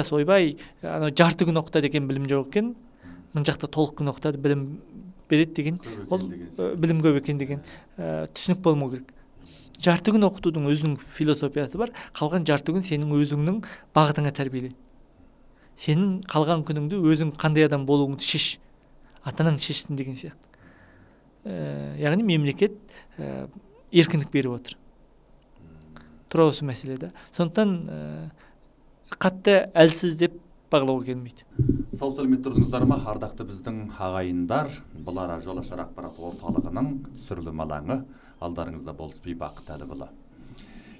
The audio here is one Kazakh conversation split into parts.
башкасы ойбай ана жарты күн окутат экен билим жок экен, мына жакта толук күн окутат билим берет деген, ол билим көп экен деген түшүнүк болмоо керек. Жарты күн окутуудун өзүнүн философиясы бар. Калган жарты күн сенин өзүңнүн багытыңа тарбиелейт. Сенин калган күнүңдү өзүң кандай адам болууңду шеш. Атанаң шешсин деген сыяктуу. Ягни мемлекет эркиндик берип отур. Тура осы маселе да. Сондықтан катты әлсіз деп бағалауға келмейді. Сау сәлемет тұрдыңыздар ма, ардақты біздің ағайындар, Бұлар Жол Ашар ақпарат орталығының түсірілім алаңы алдарыңызда болсын бақыт Әлібұлы.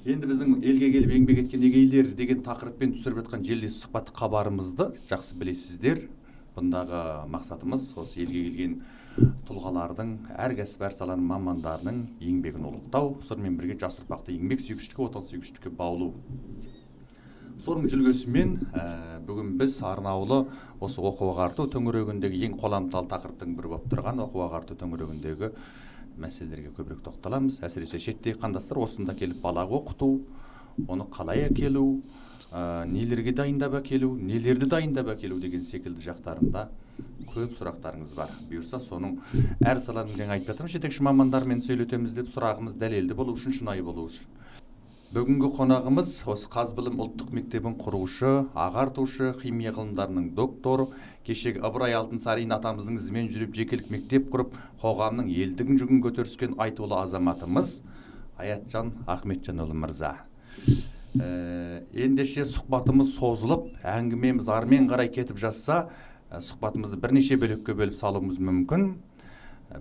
Енді біздің елге келіп еңбек еткен егейлер деген тақырыппен түсіріп жатқан желілес сұхбат хабарымызды жақсы білесіздер. Бұндағы мақсатымыз осы елге келген тұлғалардың, әр кәсіп, әр саланың мамандарының еңбегін ұлықтау, сонымен бірге жас ұрпақты еңбек сүйгіштікке, отан сүйгіштікке баулу. Соның жүлгесімен бүгін біз арнаулы осы оқу ағарту төңірегіндегі ең қоламтал тақырыптың бірі болып тұрған оқу ағарту төңірегіндегі мәселелерге көбірек тоқталамыз. Әсіресе шеттегі қандастар осында келіп бала оқыту, оны қалай әкелу, нелерге дайындап әкелу, нелерді дайындап әкелу деген секілді жақтарында көп сұрақтарыңыз бар. Бұйырса соның әр саланың жаңа айтып жатырмыз, жетекші мамандармен сөйлетеміз деп сұрағымыз дәлелді болу үшін, шынайы болу үшін. Бүгінгі қонағымыз осы Қазбілім ұлттық мектебін құрушы, ағартушы, химия ғылымдарының докторы, кешегі Ыбырай Алтынсарин атамыздың ізімен жүріп жекелік мектеп құрып, қоғамның елдігін жүгін көтеріскен айтулы азаматымыз Аятжан Ахметжанұлы мырза. Ендеше сұхбатымыз созылып, әңгімеміз армен қарай кетіп жатса, сұхбатымызды бірнеше бөлікке бөліп салуымыз мүмкін.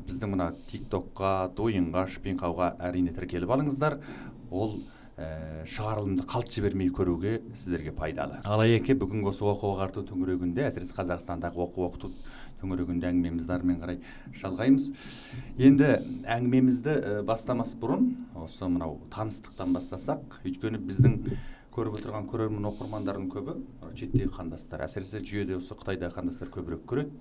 Біздің мына TikTokқа, Дойынға, Шпинқауға әрине тіркеліп алыңыздар. Ол шығарылымды қалт жібермей көруге сіздерге пайдалы. Алайеке бүгінгі осы оқу ағарту төңірегінде, әсіресе Қазақстандағы оқыту төңірегінде әңгімемізді армен қарай жалғаймыз. Енді әңгімемізді бастамас бұрын осы мынау таныстықтан бастасақ, өйткені біздің көріп отырған көрермен оқырмандардың көбі шеттегі қандастар, әсіресе жүйеде осы Қытайдағы қандастар көбірек көреді.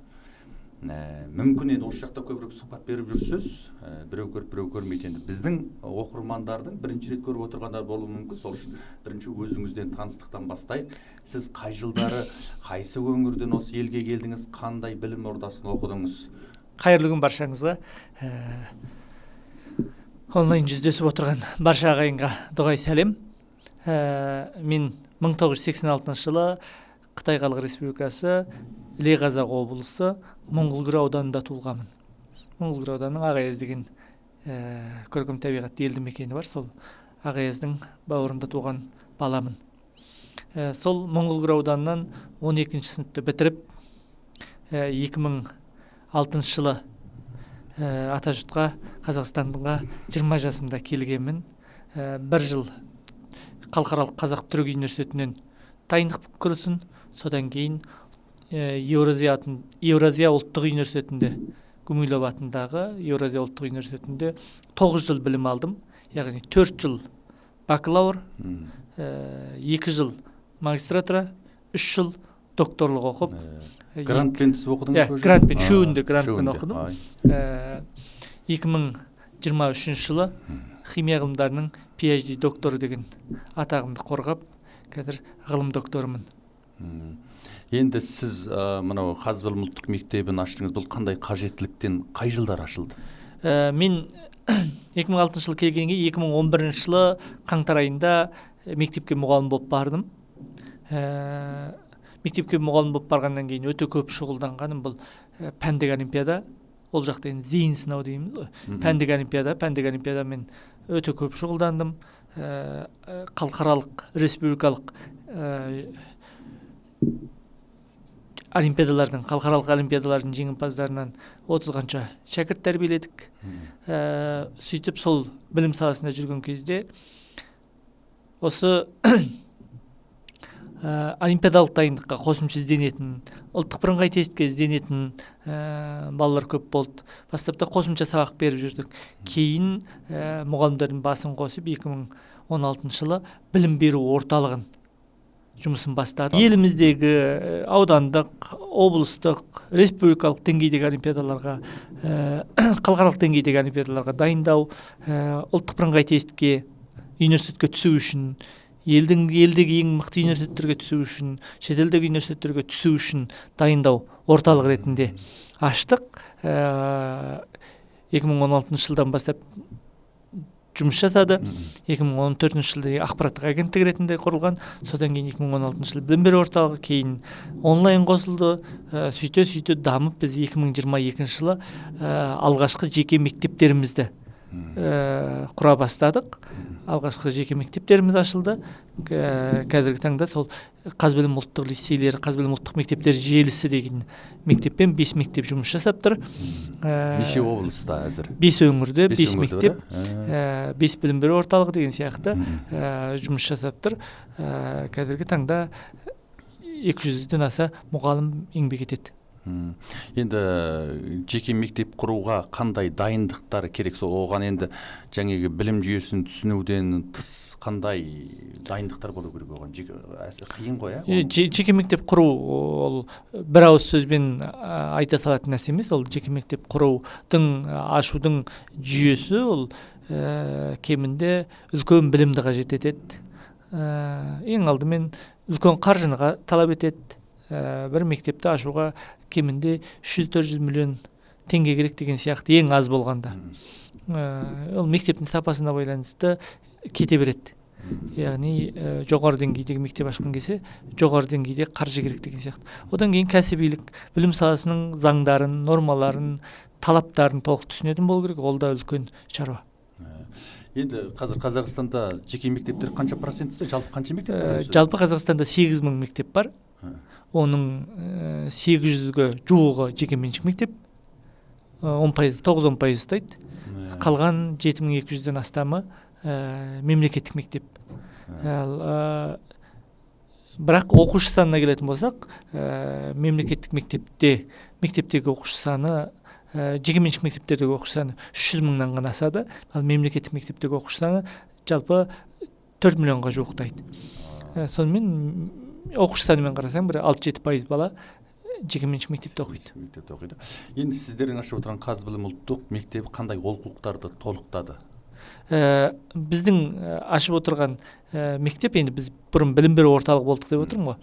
Мүмкін енді осы жақта көбірек сұхбат беріп жүрсіз, біреу көріп біреу көрмейді. Енді біздің оқырмандардың бірінші рет көріп отырғандар болуы мүмкін. Сол үшін бірінші өзіңізден таныстықтан бастайық. Сіз қай жылдары, қайсы өңірден осы елге келдіңіз, қандай білім ордасын оқыдыңыз? Қайырлы күн баршаңызға. Онлайн жүздесіп отырған барша ағайынға дұғай сәлем. Мен 1986 жылы Қытай Халық Республикасы Іле Қазақ облысы Моңғолгүр ауданында туылғанмын. Моңғолгүр ауданының Ағаяз деген көркем табиғатты елді мекені бар. Сол Ағаяздың бауырында туған баламын. Сол Моңғолгүр ауданынан 12-ші сыныпты бітіріп, 2006 жылы Атажұртқа, Қазақстанға 20 жасымда келгенмін. Бір жыл Халықаралық Қазақ-Түрік университетінен дайындық курсын, содан кейін Еуразия ұлттық университетінде, Гумилев атындағы Еуразия ұлттық университетінде 9 жыл білім алдым. Яғни 4 жыл бакалавр, 2 жыл магистратура, 3 жыл докторлық оқып. Грантпен түсіп оқыдыңыз ба? Грантпен, шөуінде грантпен оқыдым. 2023 жылы химия ғылымдарының PhD докторы деген атағымды қорғап, қазір ғылым докторымын. Енді сіз мынау Қазбілім ұлттық мектебін аштыңыз, бұл қандай қажеттіліктен қай жылдар ашылды? Мен 2006 жылы келгенге 2011 жылы қаңтар айында мектепке мұғалім болып бардым. Мектепке мұғалім болып барғаннан кейін өте көп шұғылданғаным бұл пәндік олимпиада. Ол жақта енді зейін сынау дейміз. Пәндік олимпиадамен өте көп шұғылдандым. Халықаралық, республикалық халықаралық олимпиадалардың жеңімпаздарынан 30-қанша шәкірт тәрбиеледік. Сөйтіп сол білім саласында жүрген кезде осы олимпиадалық дайындыққа қосымша ізденетін, ұлттық бірыңғай тестке ізденетін балалар көп болды. Бастапта қосымша сабақ беріп жүрдік. Кейін мұғалімдердің басын қосып 2016 жылы білім беру орталығын жұмысын бастады. Еліміздегі аудандық, облыстық, республикалық деңгейдегі олимпиадаларға, халықаралық деңгейдегі олимпиадаларға дайындау, ұлттық бірыңғай тестке, университетке түсу үшін элдеги эң мыкты университеттерге түсүү үчүн, чет элдеги университеттерге түсүү үчүн дайындоо орталык ретинде ачтык. 2016 жылдан баштап жұмыс жасады. 2014 жылда ақпараттық агенттік ретінде құрылған. Содан кейін 2016 жылы білім беру орталығы, кейін онлайн қосылды. Сөйте дамып біз 2022 жылы алғашқы жеке мектептерімізді құра бастадық. Алғашқы жеке мектептеріміз ашылды. Қазіргі таңда сол Қазбілім ұлттық лицейлері, Қазбілім ұлттық мектептер желісі деген мектеппен 5 мектеп жұмыс жасап тұр. Неше облыста әзір? 5 өңірде 5 мектеп, 5 білім беру орталығы деген сияқты жұмыс жасап тұр. Қазіргі таңда 200-ден аса мұғалім еңбек етеді. Енді жеке мектеп құруға қандай дайындықтар керек? Оған енді жаңағы білім жүйесін түсінуден тыс қандай дайындықтар болу керек оған? Қиын ғой, ә? Жеке мектеп құру ол бір ауыз сөзбен айта салатын нәрсе емес. Ол жеке мектеп құрудың, ашудың жүйесі ол кемінде үлкен білімді қажет етеді. Ең алдымен үлкен қаржыны талап етеді. Бір мектепті ашуға кемінде 300-400 миллион теңге керек деген сияқты, ең аз болғанда. Ол мектептің сапасына байланысты кете береді. Яғни жоғары деңгейдегі мектеп ашқан кесе, жоғары деңгейде қаржы керек деген сияқты. Одан кейін кәсібилік, білім саласының заңдарын, нормаларын, талаптарын толық түсінетін болу керек. Ол да үлкен шаруа. Енді қазір Қазақстанда жеке мектептер қанша процентте? Жалпы қанша мектеп бар? Жалпы Қазақстанда 8000 мектеп бар. Оның 800-ге жуығы жеке меншік мектеп, 9-10% ұстайды. Қалған 7200-ден астамы мемлекеттік мектеп. Бірақ оқушы санына келетін болсақ, мемлекеттік мектептегі оқушы саны, жеке меншік мектептердегі оқушы саны 300 мыңнан ғана асады. Ал мемлекеттік мектептегі оқушы саны жалпы 4 миллионға жуықтайды. Сонымен оқушы санымен қарасаң, бір 6-7% бала жеке меншік мектепте оқиды. Енді сіздердің ашып отырған Қазбілім ұлттық мектебі қандай олқылықтарды толықтады? Біздің ашып отырған мектеп, енді біз бұрын білім беру орталығы болдық деп отырмын ғой.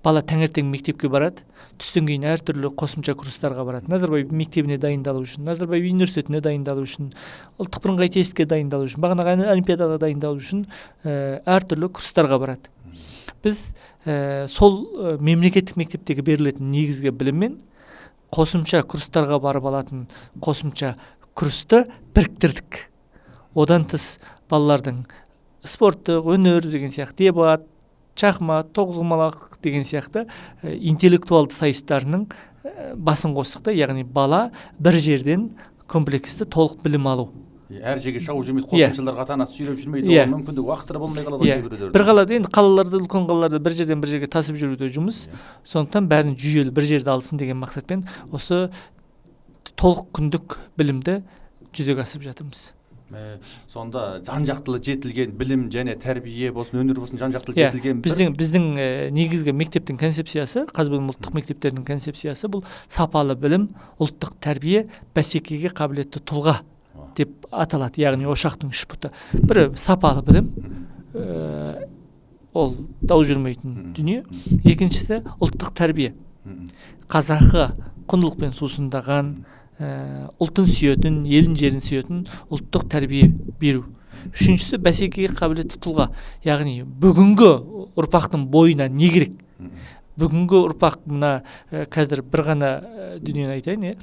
Бала таңертең мектепке барады, түстен кейін әртүрлі қосымша курстарға барады. Назарбаев мектебіне дайындалу үшін, Назарбаев университетіне дайындалу үшін, ұлттық бірыңғай тестке дайындалу үшін, бағанағы олимпиадаға дайындалу үшін әртүрлі курстарға барады. Біз сол мемлекеттік мектептегі берілетін негізгі біліммен қосымша курстарға барып алатын қосымша курсты біріктірдік. Одан тыс балалардың спорттық, өнер деген сияқты, дебат, шахмат, тоғызқұмалақ деген сияқты интеллектуалды сайыстарының басын қостық. Яғни бала бір жерден комплексті толық білім алу. Әр жерге шауып жүрмейді, қосымшаларға ата-анасы сүйреп жүрмейді, оған мүмкіндігі уақыты болмай қалады. Бір қалада, енді қалаларда, үлкен қалаларда бір жерден бір жерге тасып жүруде жұмыс. Сондықтан бәрін жүйелі бір жерде алсын деген мақсатпен осы толық күндік білімді жүзеге асырып жатырмыз. Сонда жан-жақтылы жетілген білім және тәрбие болсын, өнер болсын, жан-жақтылы жетілген біздің негізгі мектептің концепциясы, Қазбілім ұлттық мектептерінің концепциясы бұл сапалы білім, ұлттық тәрбие, бәсекеге қабілетті тұлға деп аталады. Яғни ошақтың 3 бұты. Бірі сапалы білім, ол дау жүрмейтін дүние. Екіншісі ұлттық тәрбие. Қазақы құндылықпен сусындаған, ұлтын сүйетін, елін жерін сүйетін ұлттық тәрбие беру. Үшіншісі бәсекеге қабілетті тұлға. Яғни бүгінгі ұрпақтың бойына не керек? Бүгінгі ұрпақ мына қазір бір ғана дүниені айтайын,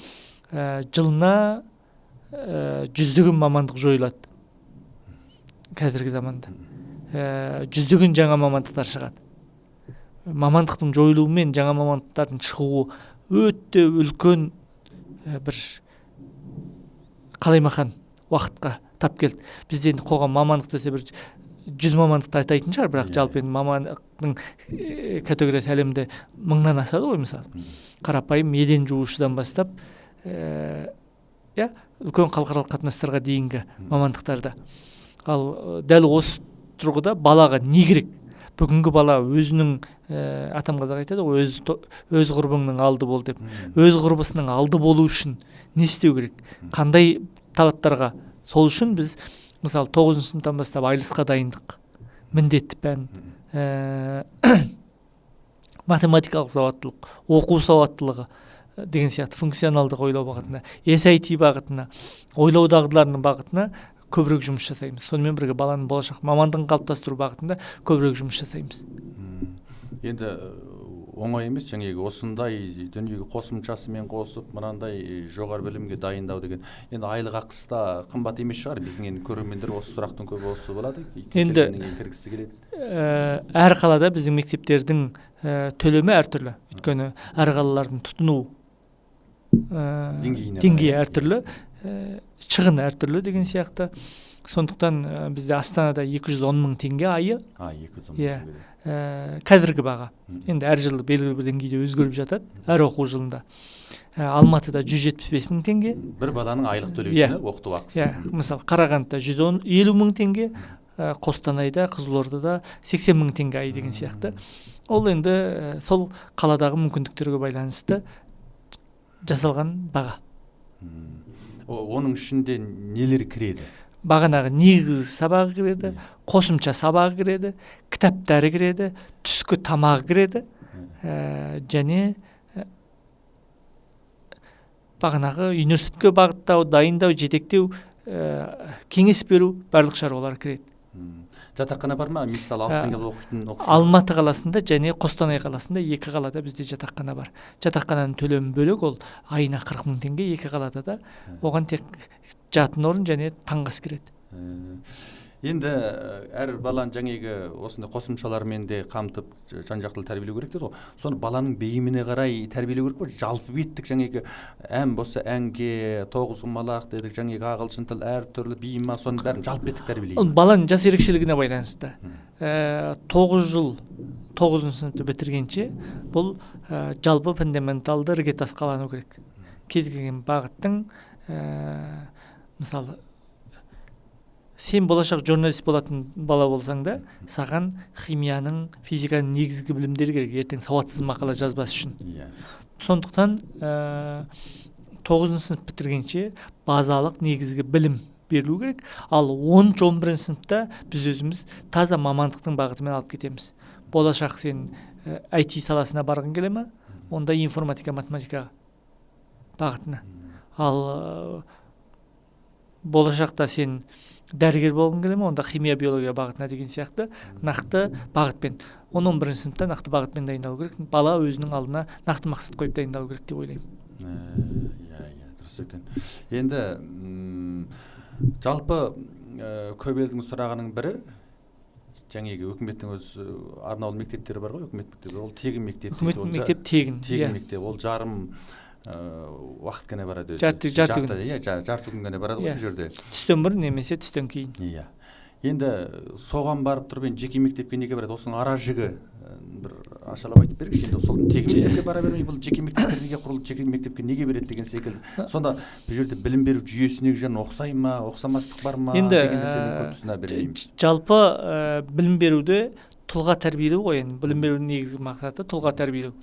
жылына 100-деген мамандық жойылады. Қазіргі заманда 100-деген жаңа мамандықтар шығады. Мамандықтың жойылуымен жаңа мамандықтардың шығуы өте үлкен бір қалаймақан уақытқа тап келді. Бізде енді қоғам мамандық десе бір 100 мамандықты айтайтын шығар, бірақ жалпы енді мамандықтың категориясы әлемде 1000-нан асады ғой, мысалы. Қарапайым еден жуушыдан бастап үлкен халықаралық қатынастарға дейінгі мамандықтарда. Ал дәл осы тұрғыда балаға не керек? Бүгінгі бала өзінің атамға айтады ғой, өз құрбыңның алды бол деп. Өз құрбысының алды болу үшін не істеу керек? Қандай талаптарға? Сол үшін біз мысалы 9 сыныптан бастап айлысқа дайындық міндетті пән, математикалық сауаттылық, оқу сауаттылығы деген сияқты функционалдық ойлау бағытына, SIT бағытына, ойлау дағдыларының бағытына көбірек жұмыс жасаймыз. Сонымен бірге баланың болашақ мамандығын қалыптастыру бағытында көбірек жұмыс жасаймыз. Енді оңай емес, жаңағы осындай дүниеге қосымшасымен қосып, мынандай жоғары білімге дайындау деген. Енді айлық ақысы да қымбат емес шығар. Біздің енді көрермендер осы сұрақтың көбі осы болады. Енді кіргісі келеді. Әр қалада біздің мектептердің төлемі әртүрлі. Өйткені әр қалалардың тұтыну деңгейі әртүрлі, шығын әртүрлі деген сияқты. Сондықтан бізде Астанада 210 мың теңге айы. 210 мың. Қазіргі баға. Енді әр жылы белгілі бір деңгейде өзгеріп жатады, әр оқу жылында. Алматыда 175 мың теңге. Бір баланың айлық төлейтіні оқыту ақысы. Мысалы, Қарағандыда 150 мың теңге, Қостанайда, Қызылордада 80 мың теңге ай деген сияқты. Ол енді сол қаладағы мүмкіндіктерге байланысты жасалған баға. Оның ішінде нелер кіреді? Бағанағы негізгі сабағы кіреді, қосымша сабағы кіреді, кітаптары кіреді, түскі тамағы кіреді, және бағанағы университетке бағыттау, дайындау, жетектеу, кеңес беру барлық шаруалар кіреді. Жатақхана бар ма? Мысалы, Астана оқитын Алматы қаласында және Қостанай қаласында, екі қалада бізде жатақхана бар. Жатақхананың төлемі бөлек, ол айына 40 мың теңге, екі қалада да. Оған тек жатын орын және таңғы ас кіреді. Енді әр баланы жаңағы осындай қосымшалармен де қамтып жан-жақты тәрбиелеу керек деді ғой. Соны баланың бейіміне қарай тәрбиелеу керек пе? Жалпы беттік жаңағы ән болса әнге, тоғызқұмалақ дедік, жаңағы ағылшын тіл әр түрлі бейім ма, соның бәрін жалпы беттік тәрбиелейді. Ол баланың жас ерекшелігіне байланысты. 9 жыл 9 сыныпты бітіргенше бұл жалпы фундаменталды іргетас қалану керек. Кез келген бағыттың мысалы сен болашақ журналист болатын бала болсаң да, саған химияның, физиканың негізгі білімдері керек, ертең сауатсыз мақала жазбас үшін. Сондықтан 9 сынып бітіргенше базалық негізгі білім берілу керек. Ал 10-11 сыныпта біз өзіміз таза мамандықтың бағытымен алып кетеміз. Болашақ сен IT саласына барғың келе ме? Онда информатика, математика бағытына. Ал болашақта сен дәрігер болғың келе ме? Онда химия, биология бағытына деген сияқты нақты бағытпен. 10-11 сыныпта нақты бағытпен дайындалу керек. Бала өзінің алдына нақты мақсат қойып дайындалу керек деп ойлаймын. Дұрыс екен. Енді жалпы көп елдің сұрағының бірі, жаңағы үкіметтің өз арнаулы мектептері бар ғой, үкімет мектептері, ол тегін мектеп. Үкімет мектеп тегін. Тегін мектеп, ол жарым уақыт қана барады. Жарты күн ғана барады ғой бұл жерде. Түстен бұрын немесе түстен кейін. Енді соған барып тұрып, жеке мектепке неге барады? Осының ара жігі бір ашалап айтып беріңізші. Енді сол тегін мектепке бара бермей, бұл жеке мектептер неге құрылды, жеке мектепке неге береді деген секілді. Сонда бұл жерде білім беру жүйесіне жан оқсай ма, оқсамастық бар ма деген нәрсені көп түсіне бермеймін. Жалпы білім беруде тұлға тәрбиелеу ғой, енді білім берудің негізгі мақсаты тұлға тәрбиелеу.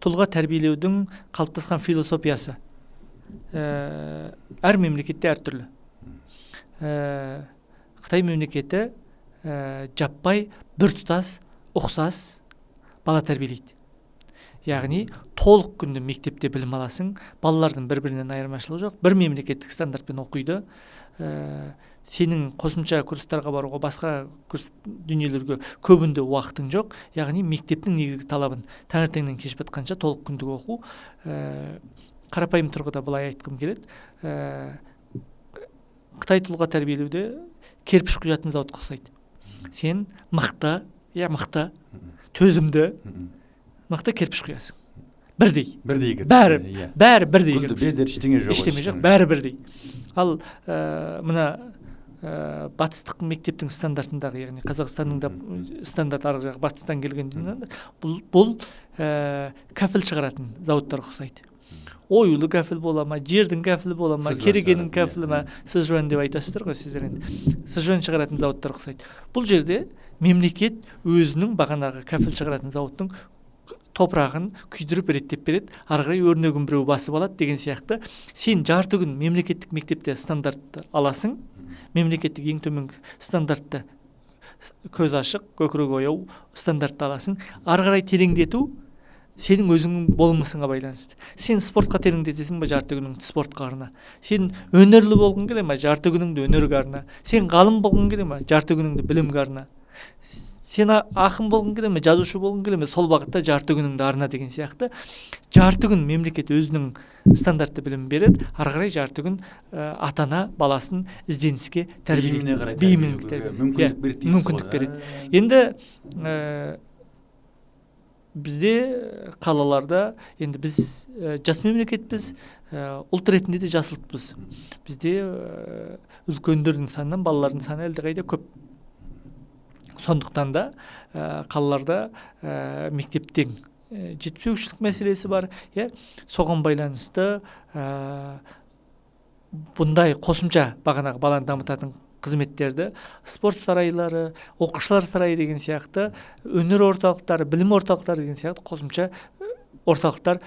Тұлға тәрбиелеудің қалыптасқан философиясы әр мемлекетте әртүрлі. Қытай мемлекеті жаппай біртұтас ұқсас бала тәрбиелейді. Яғни толық күнді мектепте білім аласың, балалардың бір-бірінен айырмашылығы жоқ, бір мемлекеттік стандартпен оқиды. Сенің қосымша курстарға баруға, басқа курс дүниелерге көбінде уақытың жоқ. Яғни мектептің негізгі талабын таңертеңнен кеш батқанша толық күндік оқу. Қарапайым тұрғыда былай айтқым келеді. Қытай тұлға тәрбиелеуде кірпіш құятын зауытқа ұқсайды. Сен мықты, төзімді, мықты кірпіш құясың. Бірдей. Бәрі бірдей. Бедер ештеңе жоқ, бәрі бірдей. Ал мына батыстық мектептің стандартындағы, яғни Қазақстанның да стандарт арғы жағы батыстан келген бұл кәфіл шығаратын зауыттар ұқсайды. Ойлы кәфіл бола ма, жердің кәфілі бола ма, керегенің кәфілі ма, Сычуань деп айтасыздар ғой сіздер енді. Сычуань шығаратын зауыттар ұқсайды. Бұл жерде мемлекет өзінің бағанағы кәфіл шығаратын зауыттың топырағын күйдіріп реттеп береді, арғай өрнегін біреу басып алады деген сияқты. Сен жарты күн мемлекеттік мектепте стандартты аласың, мемлекеттік ең төменгі стандартты көз ашык, көкүрөк ояу стандартты аласың. Ары карай тереңдетүү сенің өзіңнің болмысыңа байланысты. Сен спортқа тереңдетесің ба, жарты күніңді спортқа арна. Сен өнерлі болғың келе ма, жарты күніңді өнерге арна. Сен ғалым болғың келе ма, жарты күніңді білімге арна. Сен ақын болғың келе ма, жазушы болғың келе ма, сол бағытта жарты күніңді арна деген сияқты. Жарты күн мемлекет өзінің стандартты білім береді, ары қарай жарты күн ата-ана баласын ізденіске тәрбиелейді. Мүмкіндік береді. Енді бізде қалаларда, енді біз жас мемлекетпіз, ұлт ретінде де жас ұлтпыз. Бізде үлкендердің санынан балалардың саны әлдеқайда көп. Сондықтан да қалаларда мектептен жетіспеушілік мәселесі бар. Соған байланысты бұндай қосымша бағанағы баланы дамытатын қызметтерді спорт сарайлары, оқушылар сарайы деген сияқты, өнер орталықтары, білім орталықтары деген сияқты қосымша орталықтар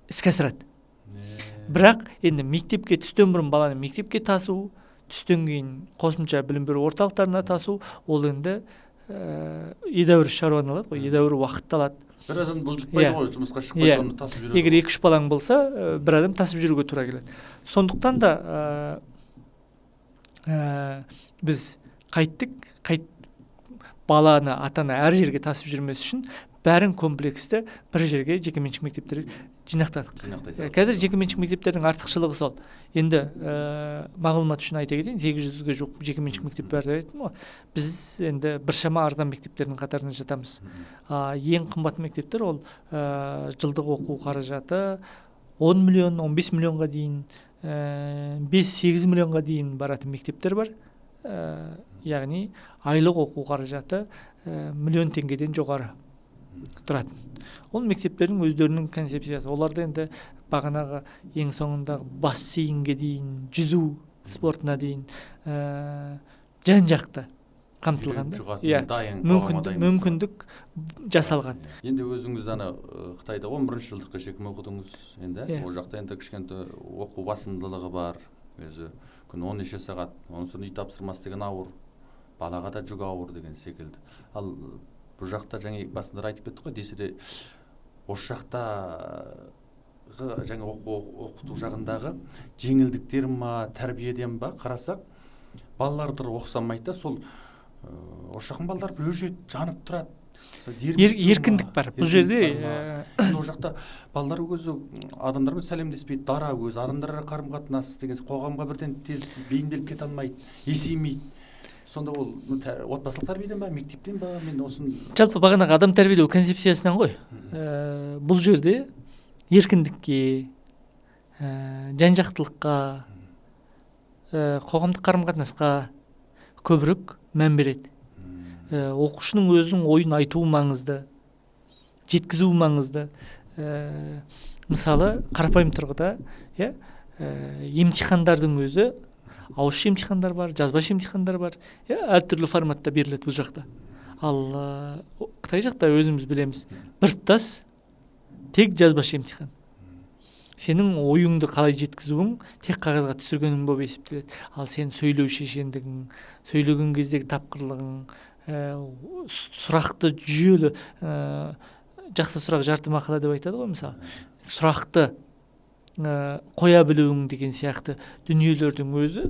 іске асырады. Бірақ енді мектепке түстен бұрын баланы мектепке тасу, түстен кейін қосымша білім беру орталықтарына тасу, ол енді едәуір шаруаны алады ғой, едәуір уақытты алады. Бір адам бұлжытпайды ғой, жұмысқа шықпай соны тасып жүреді. Егер 2-3 балаң болса, бір адам тасып жүруге тура келеді. Сондықтан да біз баланы ата-ана әр жерге тасып жүрмес үшін бәрін комплексті бір жерге жекеменшік мектептер жинақтадық. Қазір жекеменшік мектептердің артықшылығы сол. Енді мағлұмат үшін айта кетейін, 800-ге жуық жекеменшік мектеп бар деп айттым ғой. Біз енді біршама арзан мектептердің қатарына жатамыз. Ең қымбат мектептер ол жылдық оқу қаражаты 10 миллион, 15 миллионға дейін, 5-8 миллионға дейін баратын мектептер бар. Яғни айлық оқу қаражаты миллион теңгеден жоғары тұратын. Ол мектептердің өздерінің концепциясы. Оларда енді бағанағы ең соңындағы бассейнге дейін, жүзу спортына дейін жан-жақты қамтылғанда, мүмкіндік жасалған. Енді өзіңіз Қытайда 11-ші жылдыққа шекім оқыдыңыз. Ол жақта енді кішкенті оқу басымдылығы бар. Өзі күн 10 сағат, онсын үй тапсырмасы деген ауыр, балаға да жүк ауыр деген секілді. Ал бұл жақта жаңа басында айтып кеттік қой, десе де осы жақтағы жаңа оқыту жағындағы жеңілдіктер ма, тәрбиеден ба қарасақ, балаларды оқысамайды да, сол осы жақын балалар бөлжет жанып тұрады. Еркіндік бар. Бұл жерде ол жақта балалар өзі адамдармен сәлемдеспейді, дара өзі адамдарға қарым-қатынас деген қоғамға бірден тез бейімделіп кете алмайды, есеймейді. Сонда ол отбасылық тәрбиеден ба, мектептен ба, мен осын... Жалпы бағанағы адам тәрбиелеу концепциясынан ғой. Бұл жерде еркіндікке, жан-жақтылыққа, қоғамдық қарым-қатынасқа көбірек мән береді. Оқушының өзінің ойын айтуы маңызды, жеткізуі маңызды. Мысалы, қарапайым тұрғыда, емтихандардың өзі ауызша емтихандар бар, жазбаша емтихандар бар. Әртүрлі форматта беріледі бұл жақта. Ал Қытай жақта өзіміз білеміз, біртұтас тек жазбаша емтихан. Сенің ойыңды қалай жеткізуің тек қағазға түсіргенің болып есептеледі. Ал сен сөйлеу шешендігің, сөйлеген кездегі тапқырлығың, сұрақты жүйелі, жақсы сұрақ жарты мақала деп айтады ғой, мысалы. Сұрақты қоя білуің деген сияқты дүниелердің өзі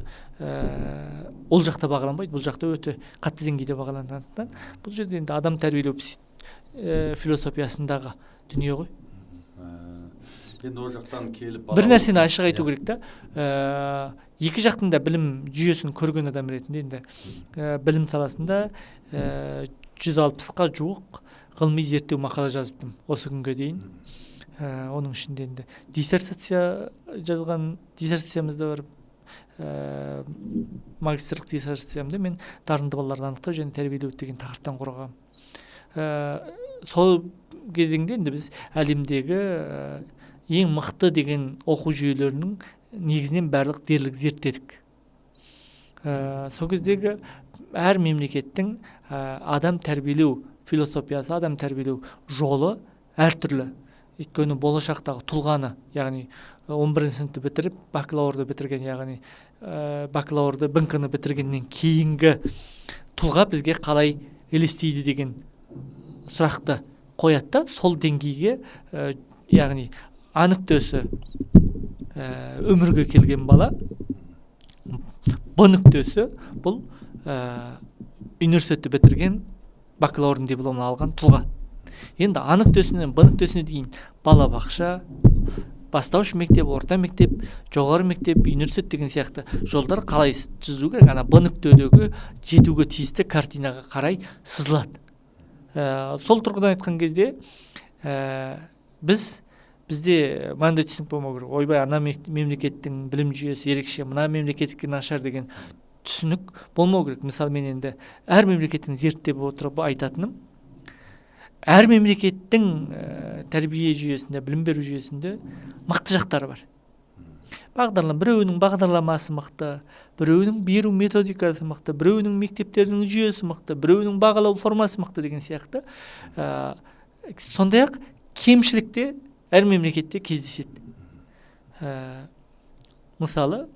ол жақта бағаланбайды, бұл жақта өте қатты деңгейде бағаланғандықтан бұл жерде енді адам тәрбиелеу философиясындағы дүние ғой. Енді ол жақтан келіп бір нәрсені ашық айту керек та, екі жақтың да білім жүйесін көрген адам ретінде енді білім саласында 160-қа жуық ғылыми зерттеу мақала жазыптым осы күнге дейін. Оның ішінде енді диссертация жазылған диссертациямыз да бар. Магистрлық диссертациямды мен дарынды балаларды анықтау және тәрбиелеу деген тақырыптан қорғағам. Сол кезеңде енді біз әлемдегі ең мықты деген оқу жүйелерінің негізінен барлық дерлік зерттедік. Сол кездегі әр мемлекеттің адам тәрбиелеу философиясы, адам тәрбиелеу жолы әртүрлі. Өйткені болашақтағы тұлғаны, яғни 11 сыныпты бітіріп, бакалаврды бітірген, яғни бакалаврды БНК-ны бітіргеннен кейінгі тұлға бізге қалай элестейди деген суракты коет да, сол деңгейге яғни анық дөсі өмірге келген бала, Б нүктөсү бұл университетті бітірген, бакалаврдың дипломын алған тұлға. Енді А нүктөсінен Б нүктөсіне дейін бала бақша, бастауыш мектеп, орта мектеп, жоғары мектеп, университет деген сияқты жолдар қалай жүзу керек? Ана Б нүктөдөгү жетүүгө тийисті картинаға қарай сызылады. Сол тұрғыдан айтқан кезде бізде мынандай түсінік болмау керек. Ойбай, ана мемлекеттің білім жүйесі ерекше, мына мемлекеттікі нашар деген түсінік болмау керек. Мысалы, мен енді әр мемлекеттің зерттеп отырып айтатыным, әр мемлекеттің тәрбие жүйесінде, білім беру жүйесінде мықты жақтары бар. Біреуінің бағдарламасы мықты, біреуінің беру методикасы мықты, біреуінің мектептерінің жүйесі мықты, біреуінің бағалау формасы мықты деген сияқты. Сондай-ақ кемшілікте әр мемлекетте кездеседі. Мысалы,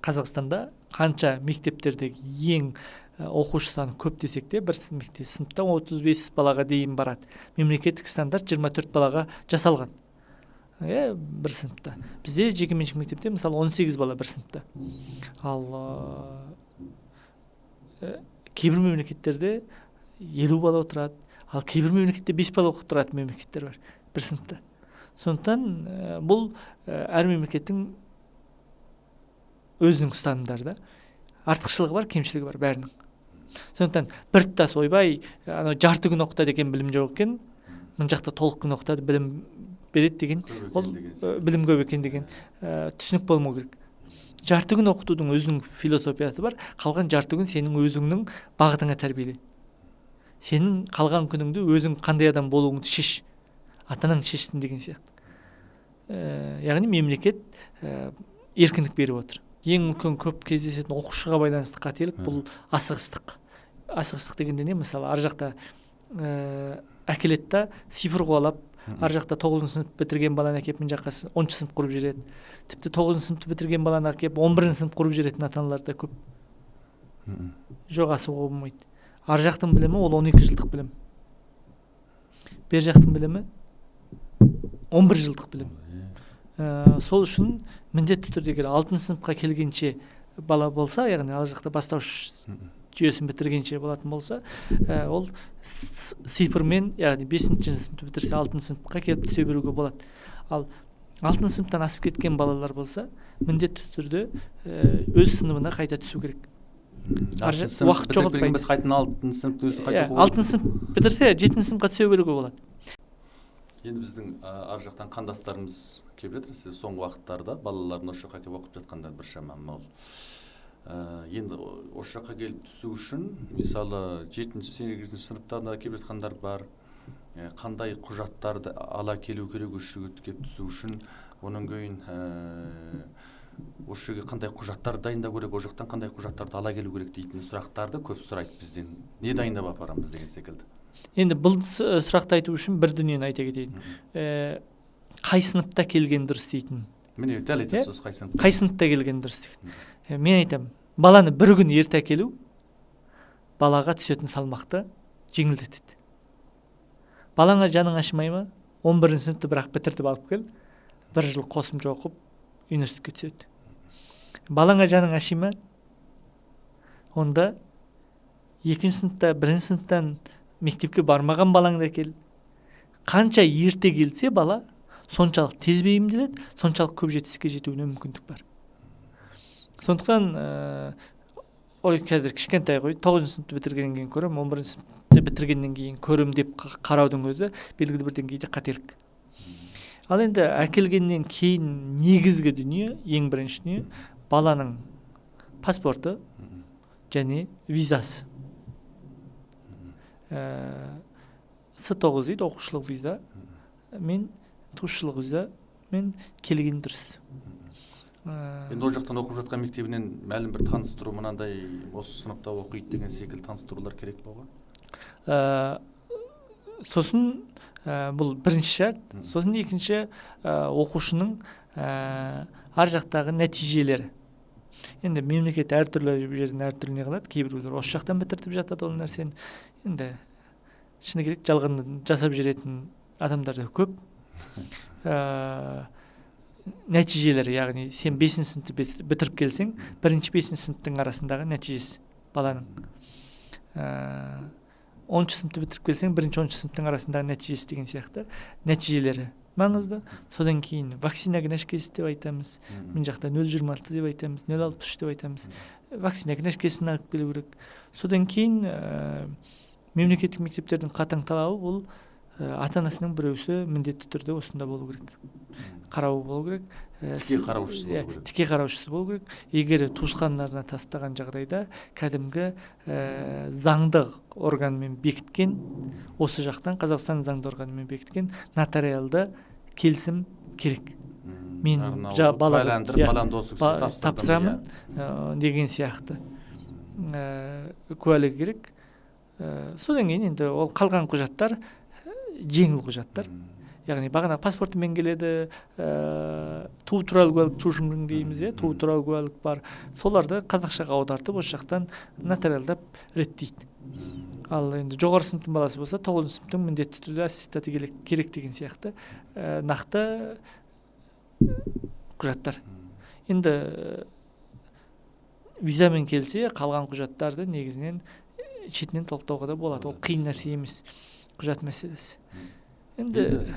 Қазақстанда қанша мектептердегі ең оқушы саны көп десек те, бір сыныпта 35 балаға дейін барады. Мемлекеттік стандарт 24 балаға жасалған. Бір сыныпта. Бізде жекеменшік мектепте мысалы 18 бала бір сыныпта. Ал кейбір мемлекеттерде 50 бала отырады, ал кейбір мемлекетте 5 бала отыратын мемлекеттер бар бір сыныпта. Сондықтан бұл әр мемлекеттің өзінің ұстанымдары, артықшылығы бар, кемшілігі бар бәрінің. Сондықтан бір тұтас ойбай, жарты күн оқытады екен, білім жоқ екен, мына жақта толық күн оқытады, білім береді деген, ол білім көп екен деген түсінік болмау керек. Жарты күн оқытудың өзінің философиясы бар, қалған жарты күн сенің өзіңнің бағытыңа тәрбиеле. Сенің қалған күніңді өзің қандай адам болуыңды шеш, атаның шешсін деген сияқты. Яғни мемлекет еркіндік беріп отыр. Ең үлкен көп кездесетін оқушыға байланысты қателік бұл асығыстық. Асығыстық дегенде не? Мысалы, ар жақта әкеледі да цифр қуалап, ар жақта 9 сынып бітірген баланы әкеп мына жаққа 10 сынып құрып жібереді. Тіпті 9 сыныпты бітірген баланы әкеп 11 сынып құрып жіберетін ата-аналар да көп. Жоқ, асығуға болмайды. Ар жақтың білімі ол 12 жылдық білім. Бер жақтың білімі 11 жылдық білім. Сол үшін міндетті түрде 6 сыныпқа келгенше бала болса, яғни ал жақта бастауыш жүйесін бітіргенше болатын болса, ол цифрмен, яғни 5-ші сыныпты бітірсе 6 сыныпқа келіп түсе беруге болады. Ал 6 сыныптан асып кеткен балалар болса, міндетті түрде өз сыныбына қайта түсу керек. Уақыт жоғалтпайды. 6 сыныпты өзі қайта оқу. 6 сынып бітірсе 7 сыныпқа түсе беруге болады. Енді біздің ар жақтан қандастарымыз келіп жатыр. Сіз соңғы уақыттарда балаларын осы жаққа келіп оқып жатқандар біршама мол. Енді осы жаққа келіп түсу үшін, мысалы 7-8 сыныптарда келіп жатқандар бар. Қандай құжаттарды ала келу керек осы жерге келіп түсу үшін, оның кейін осы жерге қандай құжаттар дайындау керек, ол жақтан қандай құжаттарды ала келу керек дейтін сұрақтарды көп сұрайды бізден. Не дайындап апарамыз деген секілді. Енді бұл сұрақты айту үшін бір дүниені айта кетейін. Қай сыныпта келген дұрыс дейтін. Міне дәл айтасыз, қай сыныпта келген дұрыс дейтін. Мен айтам, баланы бір күн ерте әкелу балаға түсетін салмақты жеңілдетеді. Балаңа жаның ашымай ма? 11 сыныпты бірақ бітіртіп алып кел, 1 жыл қосымша оқып университетке түседі. Балаңа жаның аши ма? Онда 2 сыныпта, 1 сыныптан мектепке бармаған балаңды әкел. Қанша ерте келсе бала, соншалық тез бейімделеді, соншалық көп жетістікке жетуіне мүмкіндік бар. Сондықтан қазір кішкентай ғой, 9 сыныпты бітіргеннен кейін көрем, 11 сыныпты бітіргеннен кейін көрем деп қараудың өзі белгілі бір деңгейде қателік. Ал енді әкелгеннен кейін негізгі дүние, ең бірінші дүние, баланың паспорты және визасы. С9 дейді, оқушылық виза мен туысшылық виза мен келген дұрыс. Енді ол жақтан оқып жатқан мектебінен мәлім бір таныстыру, мынандай осы сыныпта оқиды деген секілді таныстырулар керек болған? Сосын бұл бірінші шарт, сосын екінші оқушының ар жақтағы нәтижелері. Енді мемлекет әртүрлі жерден әртүрлі не кылат. Кээ биреулер ошол жактан битиртип жатат ол нерсени. Енді шыны керек жалганды жасап жүретін адамдар да көп. Нәтижелері, яғни сен 5 сыныпты бітіріп келсең, 1-5 сыныптың арасындағы нәтижесі баланың. 10 сыныпты бітіріп келсең, 1-10 сыныптың арасындағы нәтижесі деген сияқты нәтижелері маңызды. Содан кейін вакцина книжкасы деп айтамыз. Мен жақта 0,26 деп айтамыз, 0,63 деп айтамыз. Вакцина книжкасын алып келу керек. Содан кейін мемлекеттік мектептердің қатаң талабы бұл ата-анасының біреусі міндетті түрде осында болу керек. Қарауы болу керек. Тіке қараушысы болу керек. Тіке қараушысы болу керек. Егер туысқандарына тастаған жағдайда кәдімгі заңды органмен бекіткен, осы жақтан Қазақстан заңды органымен бекіткен нотариалды келісім керек. Мен баламды осы кісіге тапсырамын деген сияқты куәлігі керек. Содан кейін енді ол қалған құжаттар жеңіл құжаттар. Яғни бағана паспортымен келеді, туу туралы куәлік чушунун дейміз, туу туралы куәлік бар. Соларды қазақшаға аудартып, осы жақтан нотариалдап реттейді. Ал енді жоғары сыныптың баласы болса, 9 сыныптың міндетті түрде аттестаты керек деген сияқты нақты құжаттар. Енді визамен келсе, қалған құжаттарды негізінен шетінен толықтауға да болады. Ол қиын нәрсе емес, құжат мәселесі. Енді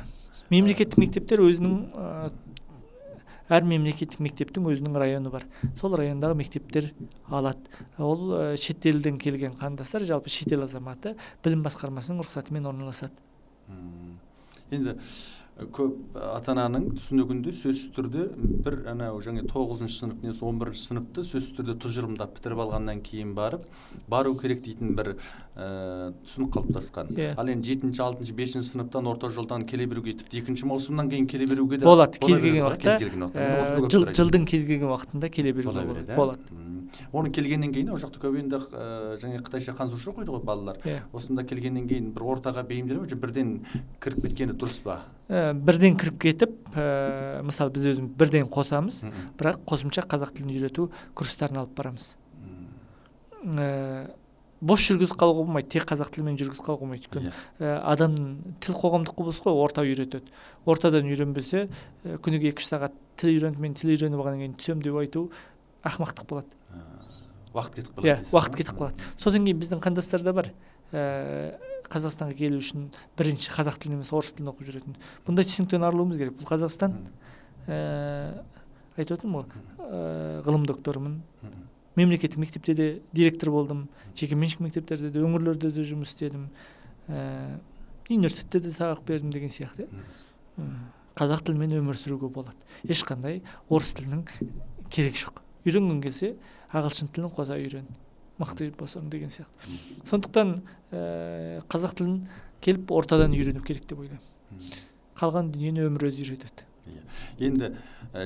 мемлекеттік мектептер өзінің әр мемлекеттік мектептің өзінің районы бар. Сол райондағы мектептер алады. Ол шетелден келген қандастар, жалпы шетел азаматы білім басқармасының рұқсатымен орналасады. Енді көп ата-ананың түсінігінде сөзсіз түрде бір анау жаңа 9-шы сынып немесе 11-ші сыныпты сөзсіз түрде тұжырымдап бітіріп алғаннан кейін бару керек дейтін бір түсінік қалыптасқан. Ал енді 7-ші, 6-ші, 5-ші сыныптан орта жолдан келе беруге, тіпті 2-ші маусымнан кейін келе беруге де болады. Кез келген уақытта, жылдың кез келген уақытында келе беруге болады. Оны келгеннен кейін, ол жақта көп енді жаңа Қытайша қанзушы қойды ғой балалар. Осында келгеннен кейін бір ортаға бейімделіп, бірден кіріп кеткені дұрыс па? Бірден кіріп кетіп, мысалы біз өзіміз бірден қосамыз, бірақ қосымша қазақ тілін үйрету курстарын алып барамыз. Бош жүргізіп қалуға болмайды, тек қазақ тілімен жүргізіп қалуға болмайды. Өйткені адамның тіл қоғамдық құбылыс қой, орта үйретеді. Ортадан үйренбесе, күніге 2 сағат тіл үйреніп, мен тіл үйреніп алғаннан кейін түсем деп айту ақымақтық болады. Уақыт кетіп қалады. Уақыт кетіп қалады. Содан кейін біздің қандастарда бар. Қазақстанға келу үшін бірінші қазақ тілін емес орыс тілін оқып жүретін. Бұндай түсініктен арылуымыз керек. Бұл Қазақстан, айтып отырмын ғой, ғылым докторымын. Мемлекеттік мектепте де директор болдым. Жекеменшік мектептерде де, өңірлерде де жұмыс істедім. Университетте де сабақ бердім деген сияқты. Қазақ тілімен өмір сүруге болады. Ешқандай орыс тілінің керек жоқ. Үйренген келсе, ағылшын тілін қоса үйрен. Мықты болсаң деген сияқты. Сондықтан қазақ тілін келіп ортадан үйреніп керек деп ойлаймын. Қалған дүниені өмір өзі үйретеді. Енді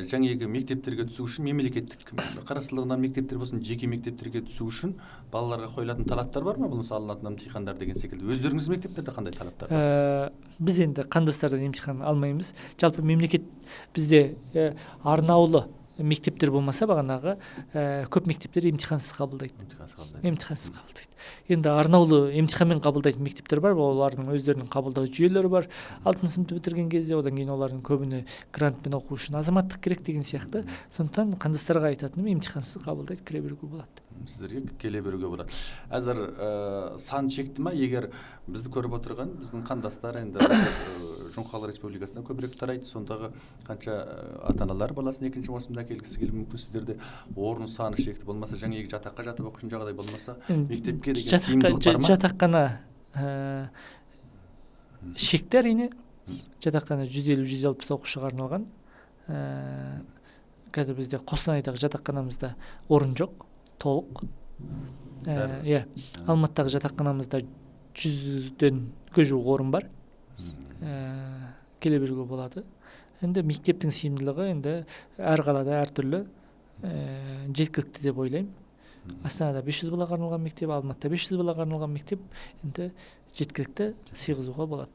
жаңағы мектептерге түсу үшін мемлекеттік қарастырылған мектептер болсын, жеке мектептерге түсу үшін балаларға қойылатын талаптар бар ма? Бұл алынатын емтихандар деген секілді. Өздеріңіз мектептерде қандай талаптар бар? Біз енді қандастардан емтихан алмаймыз. Жалпы мемлекет бізде арнаулы мектептер болмаса, бағанағы көп мектептер емтихансыз қабылдайды. Емтихансыз қабылдайды. Енді арнаулы емтиханмен қабылдайтын мектептер бар, олардың өздерінің қабылдау жүйелері бар. 6 сыныпты бітірген кезде, одан кейін олардың көбіне грантпен оқу үшін азаматтық керек деген сияқты. Сондықтан қандастарға айтатыным емтихансыз қабылдайды, кіре беруге болады. Сіздерге келе беруге болады. Әзір сан шекті ма? Егер бізді көріп отырған біздің қандастар енді Жоңғар Республикасына көбірек тарайды, сондағы қанша ата-аналар баласын 2-ші маусымда келгісі келуі мүмкін, сіздерде орын саны шекті болмаса, жаңа жатаққа жатып оқитын жағдай болмаса, мектепке деген тиімділік бар ма? Жатақхана шекті әрине. Жатақхана 150-160 оқушыға арналған. Қазір бізде Қостанайдағы жатақханамызда орын жоқ, толық. Алматыдағы жатақханамызда 100-ден жуық орын бар. Келе беруге болады. Енді мектептің сыйымдылығы енді әр қалада әртүрлі, жеткілікті деп ойлаймын. Астанада 500 балаға арналған мектеп, Алматыда 500 балаға арналған мектеп енді жеткілікті сыйғызуға болады.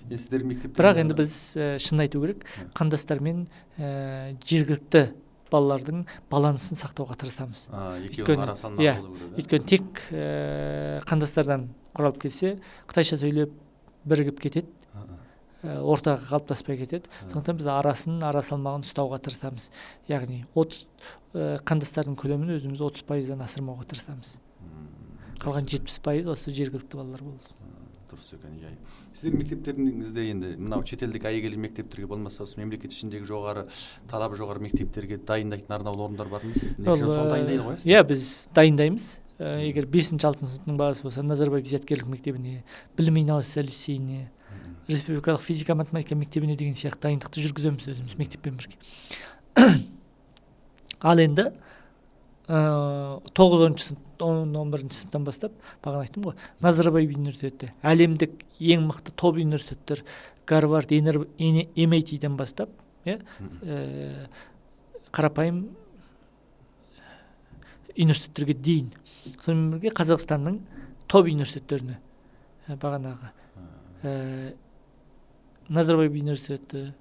Сіздер мектепте, бірақ енді біз шын айту керек, қандастармен жергілікті балалардын балансын сактоого тырышабыз. Экөөнүн ара салмагы болуу керек. Өйткөнү тек кандастардан куралып келсе, кытайча сүйлөп биригип кетет, ортага калыптаспай кетет. Сондуктан биз ара салмагын уставга тырышабыз. Ягни 30 кандастардын көлөмүн өзүбүз 30%дан асырмауга тырышабыз. Калган 70% осы жергиликтүү балдар болот. Дұрыс екен, иә. Сіздердің мектептеріңізде енді мынау шетелдік айгелі мектептерге болмаса осы мемлекет ішіндегі жоғары талабы жоғары мектептерге дайындайтын арнаулы орындар бар ма? Негізі соны дайындайды ғой? Иә, біз дайындаймыз. Егер 5-6 сыныптың баласы болса, Назарбаев зияткерлік мектебіне, білім инновация лицейіне, республикалық физика математика мектебіне деген сияқты дайындықты жүргіземіз өзіміз мектеппен бірге. Ал енді 9-11 сыныптан бастап, бағана айттым ғой, Назарбаев университеті, әлемдік ең мықты топ университеттер, Гарвард, MIT-ден бастап, қарапайым университеттерге дейін. Сонымен бірге Қазақстанның топ университеттеріне, бағанағы Назарбаев университеті,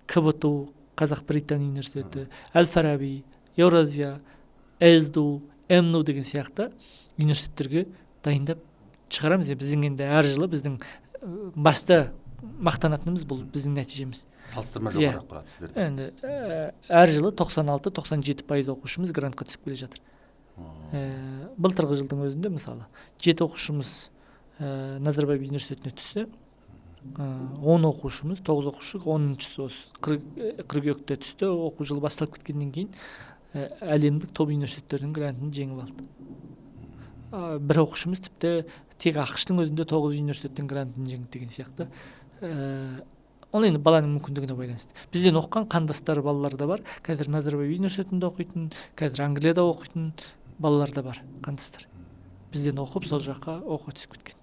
КБТУ, Қазақ-Британ университеті, Әл-Фараби, Еуразия, СДУ, МНУ деген сияқты университеттерге дайындап шығарамыз. Біздің енді әр жылы біздің басты мақтанатынымыз бұл біздің нәтижеміз. Салыстырма жоғарырақ барады сіздерде. Енді әр жылы 96-97% оқушымыз грантқа түсіп келе жатыр. Былтырғы жылдың өзінде мысалы 7 оқушымыз Назарбаев университетіне түссе, 10 оқушымыз, 9 оқушы, 10-шісі осы қыркүйекте түсті. Оқу жылы басталып кеткеннен кейін әлемдік топ университеттердің грантын жеңіп алды. Бір оқушымыз тіпті тек ақш-тың өзінде 9 университеттің грантын жеңді деген сияқты. Ол енді баланың мүмкіндігіне байланысты. Бізден оқыған қандастар балалар да бар. Қазір Назарбаев университетінде оқитын, қазір Англияда оқитын балалар да бар, қандастар. Бізден оқып сол жаққа оқуға түсіп кеткен.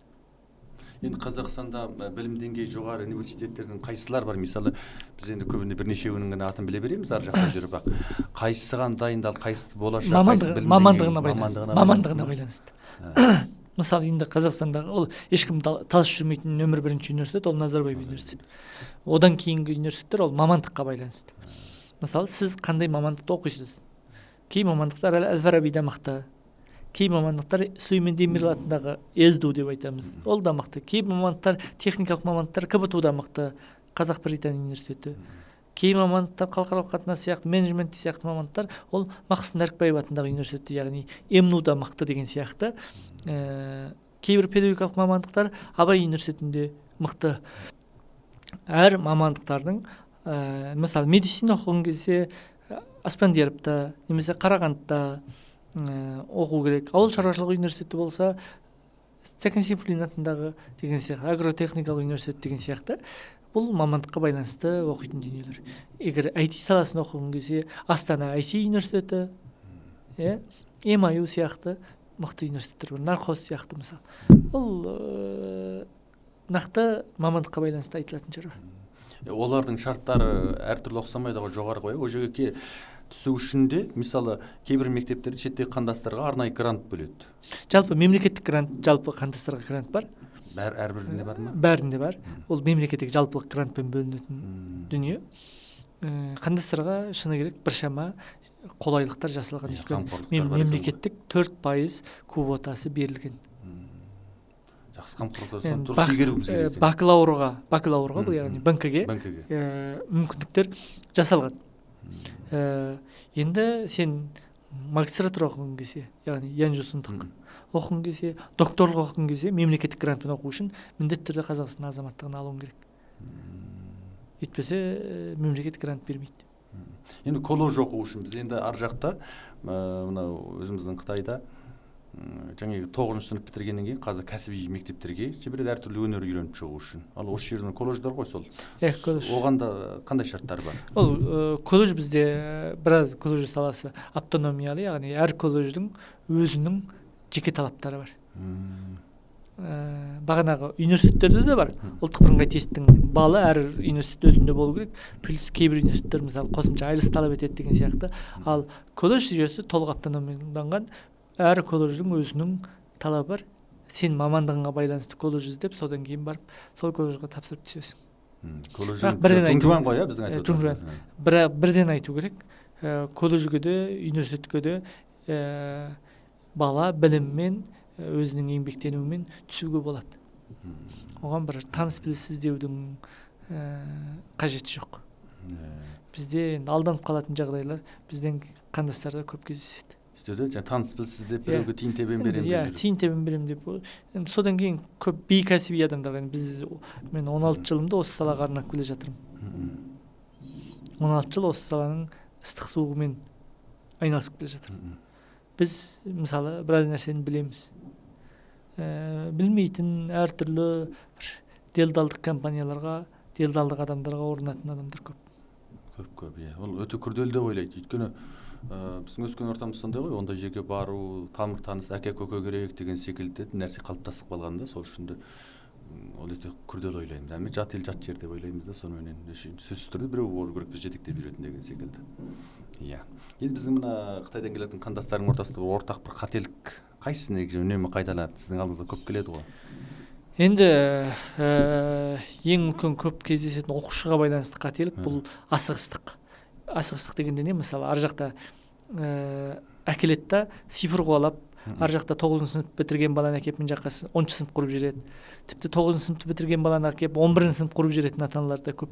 Енді Қазақстанда білім деңгейі жоғары университеттердің қайсылар бар? Мысалы, біз енді көбінде бірнешеуінің ғана атын біле береміз, ар жақта жүріп ақ. Қайсыған дайындалып, қайсысы болашақ, қайсысы білім деңгейі? Мамандығына байланысты. Мысалы, енді Қазақстандағы ол ешкім талас жүрмейтін нөмір 1-ші университет, ол Назарбаев университеті. Одан кейінгі университеттер ол мамандыққа байланысты. Мысалы, сіз қандай мамандықты оқисыз? Кей мамандықтар Әл-Фарабида мықты. Кей мамандықтар Сүлеймен Демирел атындағы СДУ деп айтамыз. Ол да мықты. Кей мамандықтар, техникалық мамандықтар КБТУ-да мықты, Қазақ-Британ университеті. Кей мамандықтар халықаралық қатынас сияқты, менеджмент сияқты мамандықтар ол Мақсұт Нәрікбаев атындағы университеті, яғни МНУ-да мықты деген сияқты. Кейбір педагогикалық мамандықтар Абай университетінде мықты. Әр мамандықтардың, мысалы, медицина оқыған кезде Аспандияровта, немесе Қарағандыда оқу керек. Ауыл шаруашылығы университеті болса, Сәкен Сейфуллин атындағы деген сияқты, агротехникалық университет деген сияқты, бұл мамандыққа байланысты оқитын дүниелер. Егер IT саласын оқыған кезде, Астана IT университеті, МАЮ сияқты мықты университеттер бар, нархоз сияқты мысалы. Бұл нақты мамандыққа байланысты айтылатын жер. Олардың шарттары әртүрлі ұқсамайды ғой, жоғары ғой. Ол жерге түсу үшін де, мысалы, кейбір мектептерде шеттегі қандастарға арнайы грант бөледі. Жалпы мемлекеттік грант, жалпы қандастарға грант бар. Әрбірінде бар ма? Бәрінде бар. Ол мемлекеттік жалпылық грантпен бөлінетін дүние. Қандастарға шыны керек біршама қолайлықтар жасалған. Мемлекеттік 4% квотасы берілген. Жақсы қамқорлықтан дұрыс игеруіміз керек. Бакалаврға, бұл яғни БНК-ге мүмкіндіктер жасалған. Енді сен магистратура оқыған кезде, яғни янжусындық оқыған кезде, докторлық оқыған кезде мемлекеттік грантпен оқу үшін міндетті түрде Қазақстан азаматтығын алуың керек. Етпесе мемлекеттік грант бермейді. Енді колледж оқу үшін біз енді ар жақта, мынау өзіміздің Қытайда жаңағы 9-шы сынып бітіргеннен кейін қазір кәсіби мектептерге жібереді әртүрлі өнер үйреніп шығу үшін. Ал осы жердің колледждар ғой сол. Оған да қандай шарттар бар? Ол колледж бізде біраз колледж саласы автономиялы, яғни әр колледждің өзінің жеке талаптары бар. Бағанағы университеттерде де бар. Ұлттық бірыңғай тесттің балы әр университет өзінде болу керек. Плюс кейбір университеттер мысалы қосымша айлс талап етеді деген сияқты. Ал колледж жүйесі толық автономияланған. Әр колледждің өзінің талабы бар. Сен мамандығыңа байланысты колледж іздеп, содан кейін барып, сол колледжға тапсырып түсесің. Колледж Жунжуан ғой, біздің айтып отырғанымыз. Бірден айту керек. колледжге де университетке де бала билиммен өзүнүң эмгектенүү менен түсүүгө болот. Оған бір таныс біліс іздеудің қажеті жоқ. Бізде алданып қалатын жағдайлар біздің қандастарда көп кездеседі. Сізде таныс біліс іздеп біреуге тиын тебен берем деп жүр. Тиын тебен берем деп. Содан кейін көп бейкәсіби адамдар. Мен 16 жылымды осы салаға арнап келе жатырмын. 16 жыл осы саланың ыстық суығымен айналысып келе жатырмын. Біз мысалы біраз нәрсені білеміз. Білмейтін әртүрлі делдалдық компанияларға, делдалдық адамдарға орнатын адамдар көп. Көп, иә. Ол өте күрделі деп ойлайды. Өйткені біздің өскен ортамыз сондай ғой, онда жерге бару, тамыр таныс, әке көке керек деген секілді нәрсе қалыптасып қалғанда, сол үшін де ол өте күрделі ойлаймыз. Әме жат ел жат жер деп ойлаймыз да, сонымен сөзсіз түрде біреу болу керек, біз жетектеп жүретін деген секілді. Иә. Енді біздің мына Қытайдан келетін қандастардың ортасында ортақ бір қателік қайсысы неге үнемі қайталанады? Сіздің алдыңызға көп келеді ғой. Енді ең үлкен көп кездесетін оқушыға байланысты қателік бұл асығыстық. Асығыстық дегенде не? Мысалы, ар жақта әкеледі да цифр қуалап, ар жақта 9 сынып бітірген баланы әкеп мен жаққа 10 сынып құрып жүреді. Тіпті 9 сыныпты бітірген баланы әкеп 11 сынып құрып жүретін ата-аналар да көп.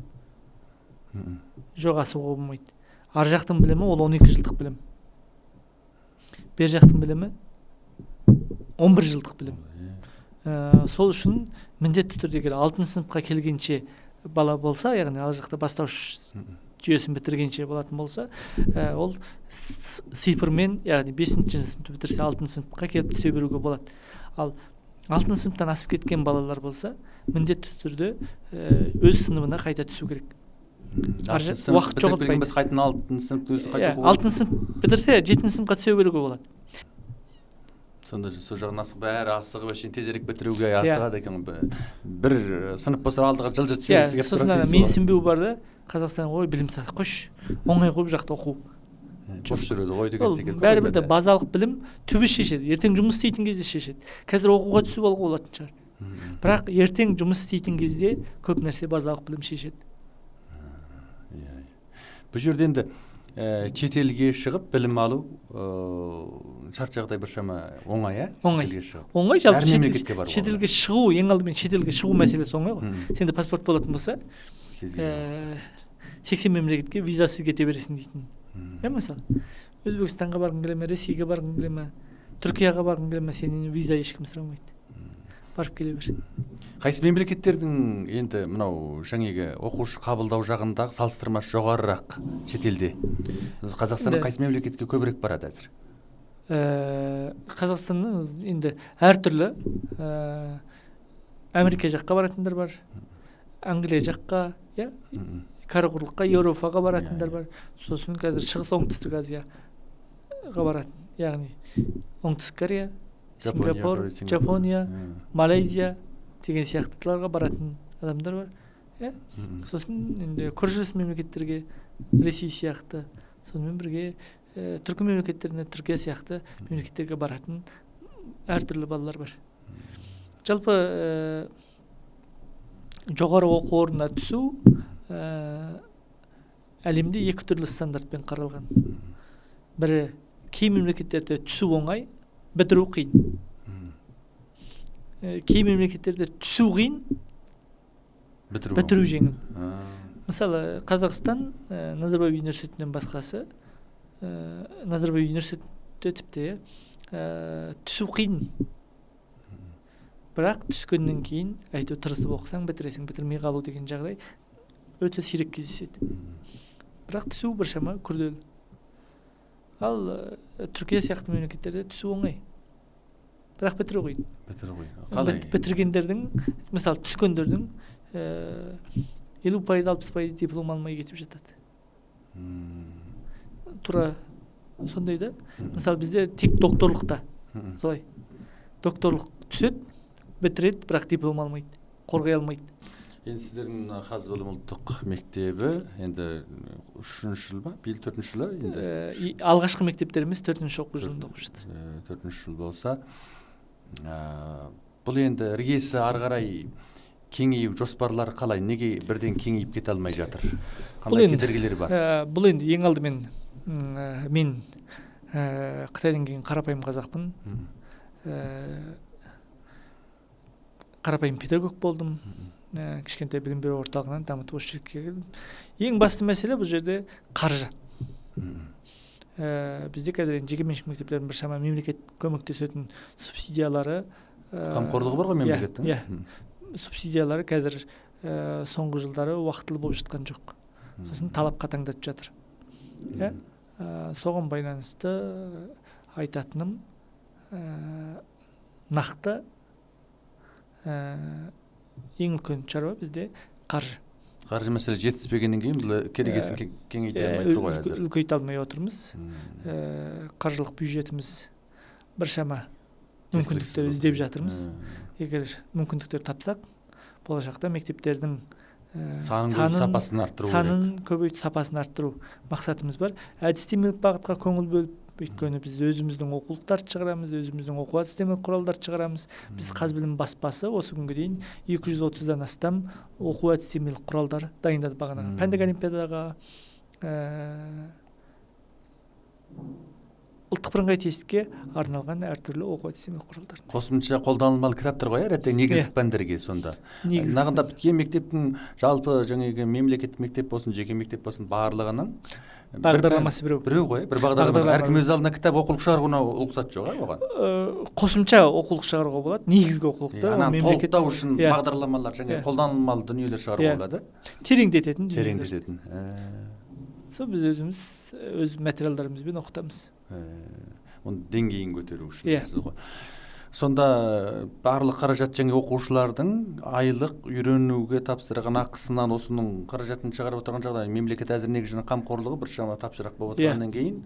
Жоқ, асығуға болмайды. Ар жақтың білімі ол 12 жылдық білім. Бер жақтың білімі 11 жылдық білім. Сол үшін міндетті түрде егер 6 сыныпқа келгенше бала болса, яғни ар жақта бастауыш жүйесін бітіргенше болатын болса, ол цифрмен, яғни 5-ші сыныпты бітірсе 6 сыныпқа келіп түсе беруге болады. Ал 6 сыныптан асып кеткен балалар болса, міндетті түрде өз сыныбына қайта түсу керек. Уақыт жоғалтпайды. Біз қайтын 6 сыныпты өзі қайта 6 сынып бітірсе 7 сыныпқа түсе беруге болады. Сонда сол жағын бәрі асығып әшейін тезірек бітіруге асығады екен. Бір сынып болса алдыға жылжытып жібергісі келіп тұрады дейсіз ғой. Менсінбеу бар да, Қазақстан ой білім саты қош, оңай қойып жақта оқу. Бош жүреді ғой деген секілді. Бәрібір де базалық білім түбі шешеді. Ертең жұмыс істейтін кезде шешеді. Қазір оқуға түсіп алуға болатын шығар. Бірақ ертең жұмыс істейтін кезде көп нәрсе базалық білім шешеді. Бұл жерде енді шетелге шығып білім алу шарт жағдай біршама оңай, оңай. Оңай, жалпы шетелге шығу, ең алдымен шетелге шығу мәселесі оңай ғой. Сенде паспорт болатын болса, 80 мемлекетке визасыз кете бересің дейтін. Мысалы, Өзбекстанға барғың келе ме, Ресейге барғың келе ме, Түркияға барғың келе ме, сенен виза ешкім сұрамайды. Барып келе бер. Қайсы мемлекеттердің енді мынау жаңағы оқушы қабылдау жағындағы салыстырмасы жоғарырақ шетелде? Қазақстанның қайсы мемлекетке көбірек барады әзір? Қазақстанның енді әртүрлі. Америка жаққа баратындар бар, Англия жаққа, Қарақұрлыққа, Еуропаға баратындар бар. Сосын қазір шығыс оңтүстік Азияға баратын, яғни оңтүстік Корея, Сингапур, Жапония, Малайзия деген сияқтыларға баратын адамдар бар. Сосын енді көршілес мемлекеттерге Ресей сияқты, сонымен бірге түркі мемлекеттеріне Түркия сияқты мемлекеттерге баратын әртүрлі балалар бар. Жалпы жоғары оқу орнына түсу әлемде екі түрлі стандартпен қаралған. Бірі кей мемлекеттерде түсу оңай, бітіру қиын. Кей мемлекеттерде түсу қиын, бітіру жеңіл. Мысалы, Қазақстан Назарбаев университетінен басқасы, Назарбаев университеті тіпті түсу қиын. Бірақ түскеннен кейін әйтеу тырысып оқысаң бітіресің, бітірмей қалу деген жағдай өте сирек кездеседі. Бірақ түсу біршама күрделі. Ал Түркия сияқты мемлекеттерде түсу оңай. Бірақ бітіру қиын. Бітіргендердің, мысалы түскендердің 50%, 60% диплом алмай кетіп жатады. Тура сондай да. Мысалы бізде тек докторлықта солай. Докторлық түседі, бітіреді, бірақ диплом алмайды, қорғай алмайды. Енді сіздердің Қазы білім ұлттық мектебі енді 3-ші жыл ба? Биыл 4-ші жылы енді? Алғашқы мектептеріміз 4-ші оқу жылында оқып жатыр. 4-ші жыл болса, бұл енді іргесі ары қарай кеңейіп жоспарлары қалай? Неге бірден кеңейіп кете алмай жатыр? Қандай кедергілер бар? Бұл енді ең алдымен мен Кытайдан кийин карапайым казакмын. Карапайым педагог болдум. Кичкентай билим берүү орталыгынан дамытып ошол жерге келдим. Эң басты маселе бул жерде каржы. Бизде қазір жеке меншік мектептердің біршама мемлекет көмектесетін субсидиялары камкорлугу бар го мемлекеттин? Субсидиялары қазір соңғы жылдары убактылуу болуп жаткан жок. Сосын талап катаңдатып жатыр. Соған байланысты айтатыным накты эң үлкен чарба бизде каржы. Каржы маселе жетиспегенден кийин бул керегесин кеңейте алмай туруп атат. Үлкөйтө алмай отурмуз. Каржылык бюджетimiz биршама мүмкүндүктөр издеп жатырмыз. Эгер мүмкүндүктөр тапсак, болашакта мектептердин санын көбөйтүп сапасын арттыруу максатыбыз бар. Адистемелик багытка көңүл бөлүп, өйткөнү биз өзүбүздүн окулуктарды чыгарабыз, өзүбүздүн окуу адистемелик куралдарды чыгарабыз. Биз Каз билим баспасы осу күнгө чейин 230дан астам окуу адистемелик куралдар дайындады баганага. Пәндик олимпиадага, улуттук бирыңгай тесттикке арналган ар түрлүү окуу адистемелик куралдар. Косумча колдонулмалуу китаптар го эртең негиздик пәндерге сонда. Нагында бүткөн мектептин жалпы жаңыгы мемлекеттик мектеп болсун, жеке мектеп болсун баардыгынын багдарламасы бирөө го, бир багдарлама. Ар ким өз алдына китап окулук чыгарууна уруксат жок ого. Косумча окулук чыгарууга болот. Негизги окулукта мемлекет толуктоо үчүн багдарламалар, жаңы колдонулмалуу дүнүйөлөр чыгарууга болот. Тереңдететин. Биз өзүбүз өз материалдарыбыз менен окутабыз. Onun деңгейин көтөрүү үчүн. Сонда барлык каражат жаңы окуучулардын айлык үйрөнүүгө тапшырган акысынан осунун каражатын чыгарып отурган жагда мемлекет азыр негизинен камкорлугу биршама тапшырак болуп отургандан кийин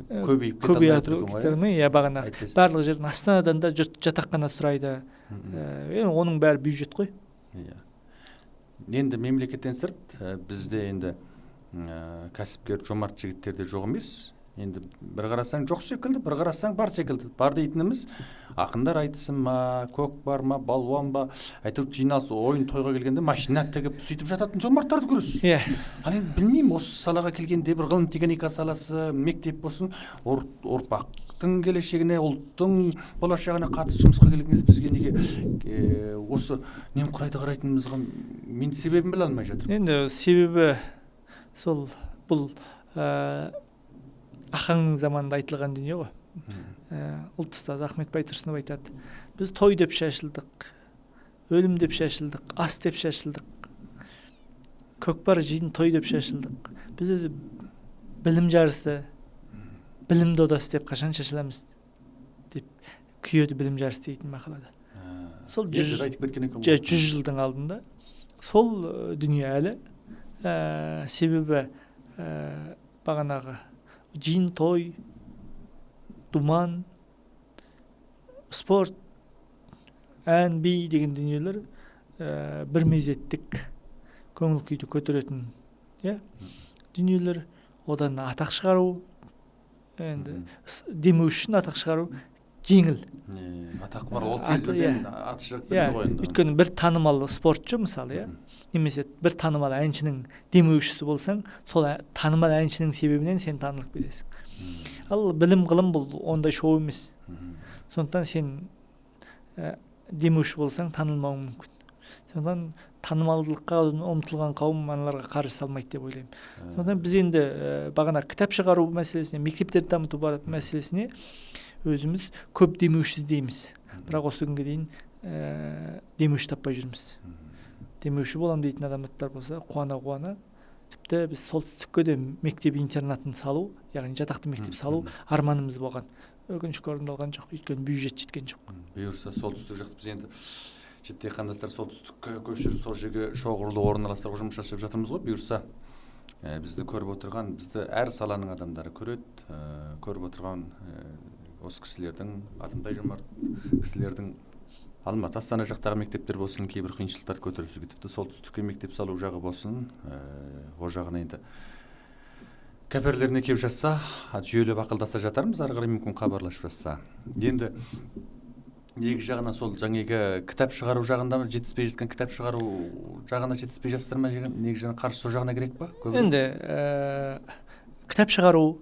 көбөйүп кетет. Багана барлык жерден Астанадан да жатаккана сурайды. Онун баары бюджет кой. Энди мемлекеттен сырт бизде энди касипкер жомарт жигиттерде жок эмес. Енді бір қарасаң жоқ секілді, бір қарасаң бар секілді. Бар дейтініміз ақындар айтысын ма, көк бар ма, балуан ба, әйтеуір жиналыс ойын тойға келгенде машина тігіп сөйтіп жататын жомарттарды көресіз. Ал енді білмеймін, осы салаға келгенде бір ғылым техника саласы, мектеп болсын, ұрпақтың келешегіне, ұлттың болашағына қатысып жұмысқа келгеніңіз бізге неге осы немқұрайды қарайтынымызға мен себебін біле алмай жатырмын. Енді себебі сол бұл Ахаңның заманында айтылған дүние ғой. Ұлт ұстазы Ахмет Байтұрсынов айтады. Біз той деп шашылдық, өлім деп шашылдық, ас деп шашылдық, көкпар жиын той деп шашылдық. Біз өзі білім жарысы, білім додасы деп қашан шашыламыз деп күйеді білім жарысы дейтін мақалада. Сол 100 жылдың алдында сол дүние әлі себебі бағанағы жиын той, думан, спорт, ән, би деген дүниелер бір мезеттік көңіл күйді көтеретін дүниелер. Одан атақ шығару, енді демеу үшін атақ шығару жеңіл. Атақ бар, ол тез бірден атышық білді қойында. Өйткені бір танымал спортшы мысалы, немесе бір танымал әншінің демеушісі болсаң, сол танымал әншінің себебінен сен танылып кетесің. Ал білім ғылым бұл ондай шоу емес. Сондықтан сен демеуші болсаң танылмауың мүмкін. Сондықтан танымалдылыққа ұмтылған қауым аналарға қарсы салмайды деп ойлаймын. Сондықтан біз енді бағана кітап шығару мәселесіне, мектептерді дамыту мәселесіне өзіміз көп демеуші іздейміз. Бірақ осы күнге дейін демеуші таппай жүрміз. Демеуші болам дейтін адамдар болса, қуана-қуана. Тіпті біз солтүстікке де мектеп интернатын салу, яғни жатақты мектеп салу арманымыз болған. Өкінішке орындалған жоқ, өйткені бюджет жеткен жоқ. Бұйырса солтүстік жақты біз енді шеттегі қандастар солтүстікке көшіріп сол жерге шоғырлы орналастыруға жұмыс жасап жатырмыз ғой. Бұйырса бізді көріп отырған, бізді әр саланың адамдары көреді, көріп отырған осы кісілердің, атымтай жомарт кісілердің Алматы, Астана жақтағы мектептер болсын, кейбір қиыншылықтар көтеріп жүрген, тіпті солтүстікке мектеп салу жағы болсын, о жағына енді кәпірлеріне келіп жатса, жүйелеп ақылдаса жатармыз, ары қарай мүмкін хабарласып жатса. Енді неге жағына сол жаңағы кітап шығару жағында жетіспей жатқан кітап шығару жағына жетіспей жатсыздар ма? Неге жағына қарсы сол жағына керек па? Енді кітап шығару,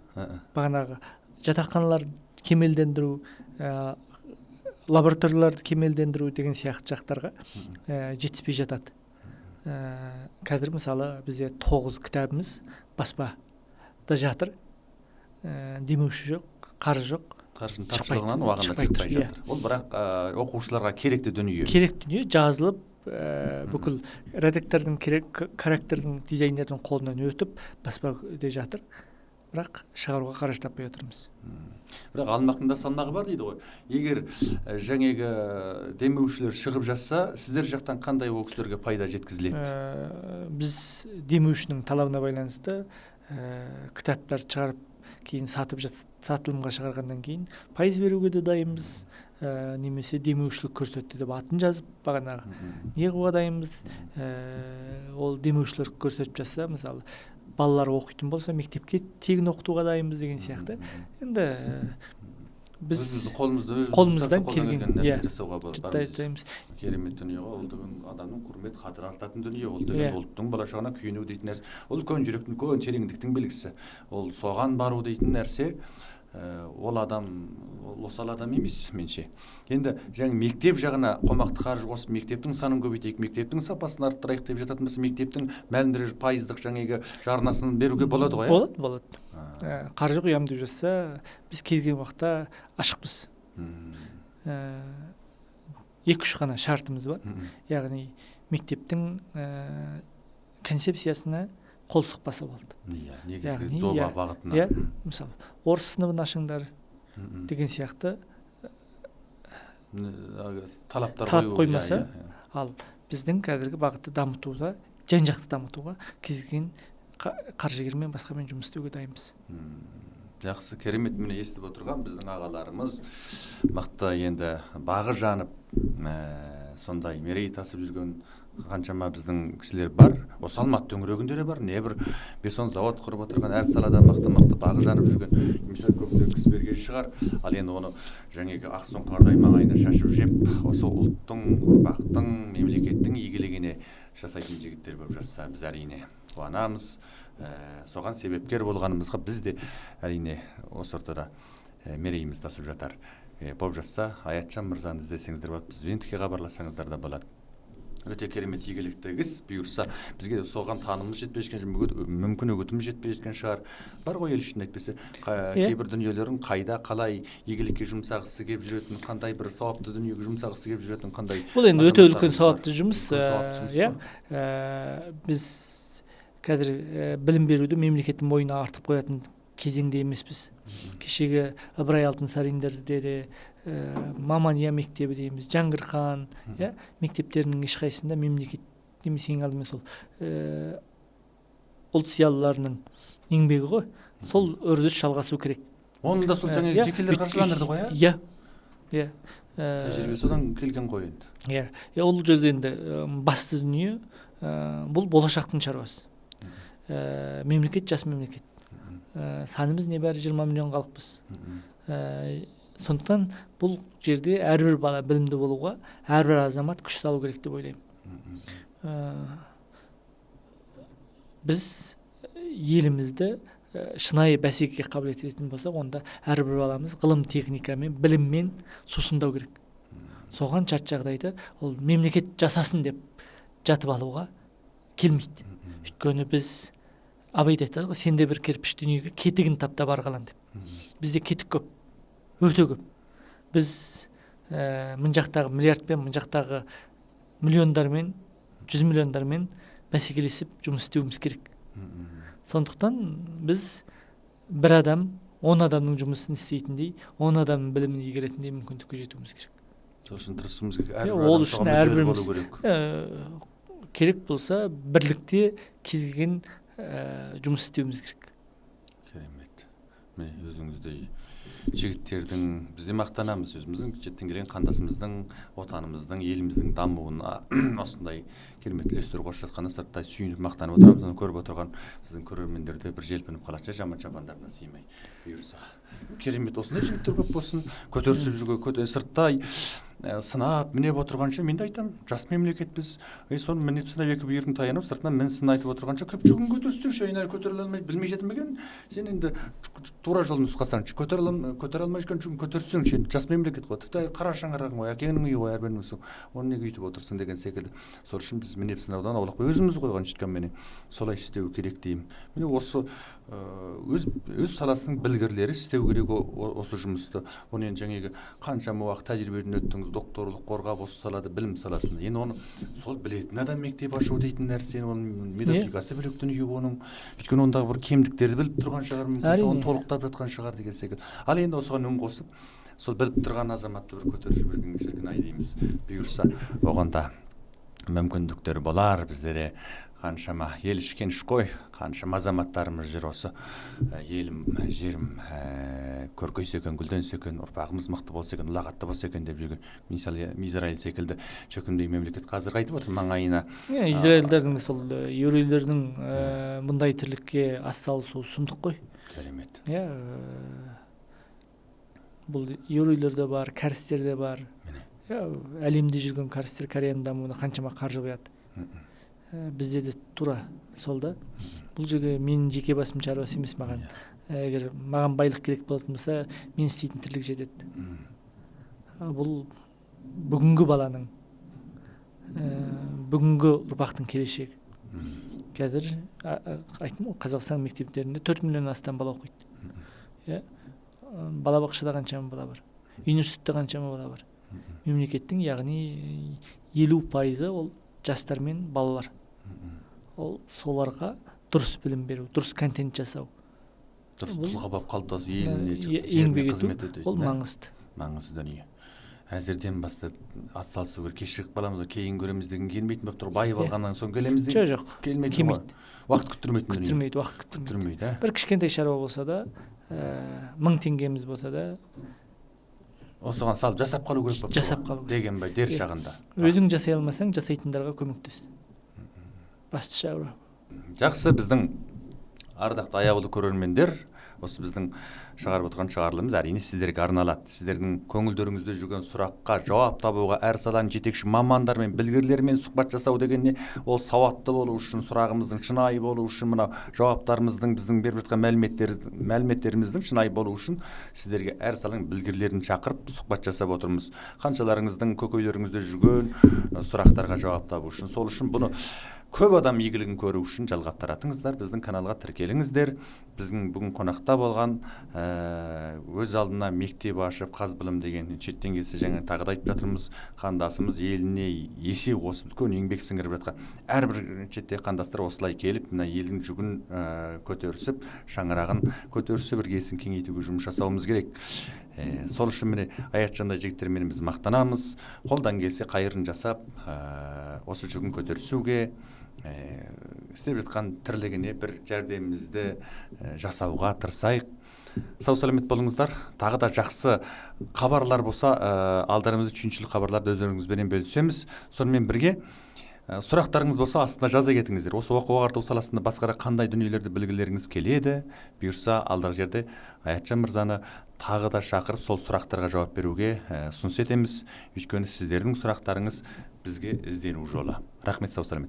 бағанағы жатақханаларды кемелдендіру, лабораторияларды кемелдендіру деген сияқты жақтарға жетіспей жатады. Қазір мысалы бізде 9 кітабымыз баспада жатыр, демеуші жоқ, қаржы жоқ, қаржының тапшылығынан уақытында шықпай жатыр. Ол бірақ оқушыларға керекті дүние. Керек дүние жазылып, бүкіл редактордың, корректордың, дизайнердің қолынан өтіп баспада жатыр. Бірақ шығаруға қаржы таппай отырмыз. Бірақ алмақтың да салмағы бар дейді ғой. Егер жаңағы демеушілер шығып жатса, сіздер жақтан қандай ол кісілерге пайда жеткізіледі? Біз демеушінің талабына байланысты кітаптар шығарып, кейін сатылымға шығарғаннан кейін пайыз беруге де дайынбыз. Немесе демеушілік көрсетті деп атын жазып, бағанағы не қылуға дайынбыз. Ол демеушілер көрсетіп жатса, мысалы балалар оқитын болса, мектепке тегін оқытуға дайынбыз деген сияқты. Енді біз қолымыздан келген жасауға болады. Керемет дүние ғой, ол деген адамның құрмет қадір артатын дүние, ол деген ұлттың болашағына күйіну дейтін нәрсе. Ол үлкен жүректің, үлкен тереңдіктің белгісі. Ол соған бару дейтін нәрсе. Ол адам осал адам емес менше. Енді жаңа мектеп жағына қомақты қаржы қосып, мектептің санын көбейтейік, мектептің сапасын арттырайық деп жататын болса, мектептің мәлімдері пайыздық жаңағы жарнасын беруге болады ғой? Болады. Қаржы құям деп жатса, біз келген уақытта ашықпыз. 2-3 ғана шартымыз бар. Яғни мектептің концепциясына қол сұқпаса болды. Негізгі жоба бағытына. Мысалы, орыс сыныбын ашыңдар деген сияқты талап қоймаса, ал біздің қазіргі бағытты дамытуға, жан-жақты дамытуға кезген қаржыгермен басқамен жұмыс істеуге дайынбыз. Жақсы, керемет. Міне естіп отырған біздің ағаларымыз мықты, енді бағы жанып, сондай мерей тасып жүрген қаншама біздің кісілер бар. Осы Алматы төңірегінде бар, не бір 5-10 завод құрып отырған, әр салада мықты бағы жанып жүрген мысалы көптеген кісі берген шығар. Ал енді оны жаңағы ақсон қардай маңайына шашып жеп, осы ұлттың, ұрпақтың, мемлекеттің игілігіне жасайтын жігіттер болып жатса, біз әрине қуанамыз. Соған себепкер болғанымызға біз де әрине осы ортада мерейіміз тасып жатар. Болып жатса, Аятжан мырзаны іздесеңіздер болады, біз Винтке хабарлассаңыздар да болады. Өте керемет игілікті іс, бұйырса бізге соған танымыз жетпей жатқан, мүмкін үгітіміз жетпей жатқан шығар. Бар ғой ел ішінде әйтпесе, кейбір дүниелерін қайда, қалай игілікке жұмсағысы келіп жүретін, қандай бір сауапты дүниеге жұмсағысы келіп жүретін, қандай. Бұл енді өте үлкен сауапты жұмыс. Біз қазір білім беруді мемлекеттің мойнына артып қоятын кезеңде емеспіз. Кешегі Ыбырай Алтынсаринде де Мамания мектебі дейміз, Жаңғырхан мектептерінің ешқайсында мемлекет немесе ең алдымен сол ұлт зиялыларының еңбегі ғой, сол үрдіс жалғасу керек. Оны да сол жаңағы жекелер қаржыландырды ғой, иә? Тәжірибе содан келген ғой енді. Ол жерде енді басты дүние бұл болашақтың шаруасы. Мемлекет жас мемлекет. Санымыз небәрі 20 миллион халықпыз. Сондықтан бұл жерде әрбір бала білімді болуға, әрбір азамат күш салу керек деп ойлаймын. Біз елімізді шынайы бәсекеге қабілет ететін болсақ, онда әрбір баламыз ғылым, техникамен, біліммен сусындау керек. Соған шарт жағдайда ол мемлекет жасасын деп жатып алуға келмейді. Өйткені біз абайды айтады ғой, сенде бір кірпіш дүниеге кетігін тапта барғалан деп. Бізде кетік көп, өте көп. Біз мың жақтағы миллиардпен, мың жақтағы миллиондармен, 100 миллиондармен бәсекелесіп жұмыс істеуіміз керек. Сондықтан біз бір адам 10 адамның жұмысын істейтіндей, 10 адамның білімін игеретіндей мүмкіндікке жетуіміз керек. Сосын тырысымыз керек. Ол үшін әрбіріміз керек болса, бірлікте кезген жұмыс істеуіміз керек. Керемет. Міне өзіңіздей жігіттердің, бізде мақтанамыз, өзіміздің шеттен келген қандасымыздың, отанымыздың, еліміздің дамуына осындай керемет үлестер қосып жатқанына сырттай сүйініп мақтанып отырамыз. Оны көріп отырған біздің көрермендерде бір желпініп қалады, жаман шапандарына сыймай бұйырса. Керемет, осындай жігіттер көп болсын, көтерісіп жүрген, сырттай сынап мінеп отырғанша мен де айтам, жас мемлекетпіз, соны мінеп сынап екі бүйірін таянып сыртынан мен сын айтып отырғанша көп жүгін көтерсеңші, айналып көтере алмай білмей жетмеген, сен енді тура жол нұсқасаң көтере алмай жүрген жүгін көтерсеңші, жас мемлекет қой, тіпті қара шаңырағың ғой, әкеңнің үйі ғой, әрбірінің өсің, оны неге үйтіп отырсың деген секілді. Сол үшін біз мінеп сынаудан аулақ өзіміз қойған шыққанменен солай істеу керек деймін. Міне осы өз саласының білгірлері істеу керек осы жұмысты. Оны енді жаңағы қаншама уақыт тәжірибеден өттіңіз, докторлық қорғап осы салада, білім саласында. Енді оны сол білетін адам мектеп ашу дейтін нәрсе, оның методикасы бөлек дүние оның. Өйткені ондағы бір кемдіктерді біліп тұрған шығар, мүмкін соны толықтап жатқан шығар деген секілді. Ал енді осыған үн қосып, сол біліп тұрған азаматты бір көтеріп жіберген ай дейміз. Бұйырса, оған да мүмкіндіктер болар. Біздері қаншама ел ішкеніш қой, қаншама азаматтарымыз жүр осы елім, жерім көркейсе екен, гүлденсе екен, ұрпағымыз мықты болса екен, ұлағатты болса екен деп жүрген. Мысалы, Израиль секілді чөкімдей мемлекет қазір айтып отыр маңайына. Израильдердің сол еврейлердің бұндай тірлікке атсалысуы сұмдық қой. Керемет. Бұл еврейлер де бар, кәрістер де бар. Әлемде жүрген кәрістер Кореяның дамуына қаншама қаржы құяды. Бізде де тура сол да. Бұл жерде менің жеке басым шаруасы емес маған. Егер маған байлық керек болатын болса, мен істейтін тірлік жетеді. Бұл бүгінгі баланың, бүгінгі ұрпақтың келешегі. Қазір айттым ғой, Қазақстан мектептерінде 4 миллион астам бала оқиды. Балабақшада қаншама бала бар, университетте қаншама бала бар. Мемлекеттің яғни 50% ол жастар мен балалар. Ол соларға дұрыс білім беру, дұрыс контент жасау. Дұрыс тұлға болып қалыптасу, еліне еңбек ету, ол маңызды. Маңызды дүние. Әзірден бастап атсалысу керек. Кешігіп қаламыз, кейін көреміз деген келмейтін болып тұр. Байып алғаннан соң келеміз деген. Жоқ, келмейді. Уақыт күттірмейтін дүние. Уақыт күттірмейді. Да? Бір кішкентай шаруа болса да, 1000 теңгеміз болса да, осыған салып жасап қалу керек болып жасап қалу деген бай дер шағында. Өзің жасай алмасаң, жасайтындарға көмектес. Басты шаруа. Жақсы, біздің ардақты аяулы көрермендер, осы біздің шығарып отырған шығарылымыз әрине сіздерге арналады. Сіздердің көңілдеріңізде жүрген сұраққа жауап табуға әр саланың жетекші мамандармен, білгірлермен сұхбат жасау дегенне, ол сауатты болу үшін, сұрағымыздың шынайы болу үшін, мынау жауаптарымыздың, біздің беріп жатқан мәліметтеріміздің шынайы болу үшін сіздерге әр саланың білгірлерін шақырып сұхбат жасап отырмыз. Қаншаларыңыздың көкейлеріңізде жүрген сұрақтарға жауап табу үшін. Сол үшін бұны көп адам игілігін көру үшін жалғап таратыңыздар, біздің каналға тіркеліңіздер. Біздің бүгін қонақта болған өз алдына мектеп ашып, Қазбілім деген шеттен келсе жаңа тағы да айтып жатырмыз, қандасымыз еліне есе қосып үлкен еңбек сіңіріп жатқан әрбір шетте қандастар осылай келіп, мына елдің жүгін көтерісіп, шаңырағын көтерісіп, іргесін кеңейтуге жұмыс жасауымыз керек. Сол үшін міне Аятжандай жігіттермен біз мақтанамыз, қолдан келсе қайырын жасап, осы жүгін көтерісуге, істеп жатқан тірлігіне бір жәрдемімізді жасауға тырысайық. Сау саламет болыңыздар. Тағы да жақсы хабарлар болса, алдарымызда үшіншілік хабарларды өздеріңізбенен бөлісеміз. Сонымен бірге сұрақтарыңыз болса астына жаза кетіңіздер. Осы оқу ағарту саласында басқа да қандай дүниелерді білгілеріңіз келеді, бұйырса алдағы жерде Аятжан мырзаны тағы да шақырып сол сұрақтарға жауап беруге ұсыныс етеміз. Өйткені сіздердің сұрақтарыңыз бізге іздену жолы. Рахмет, сау саламет.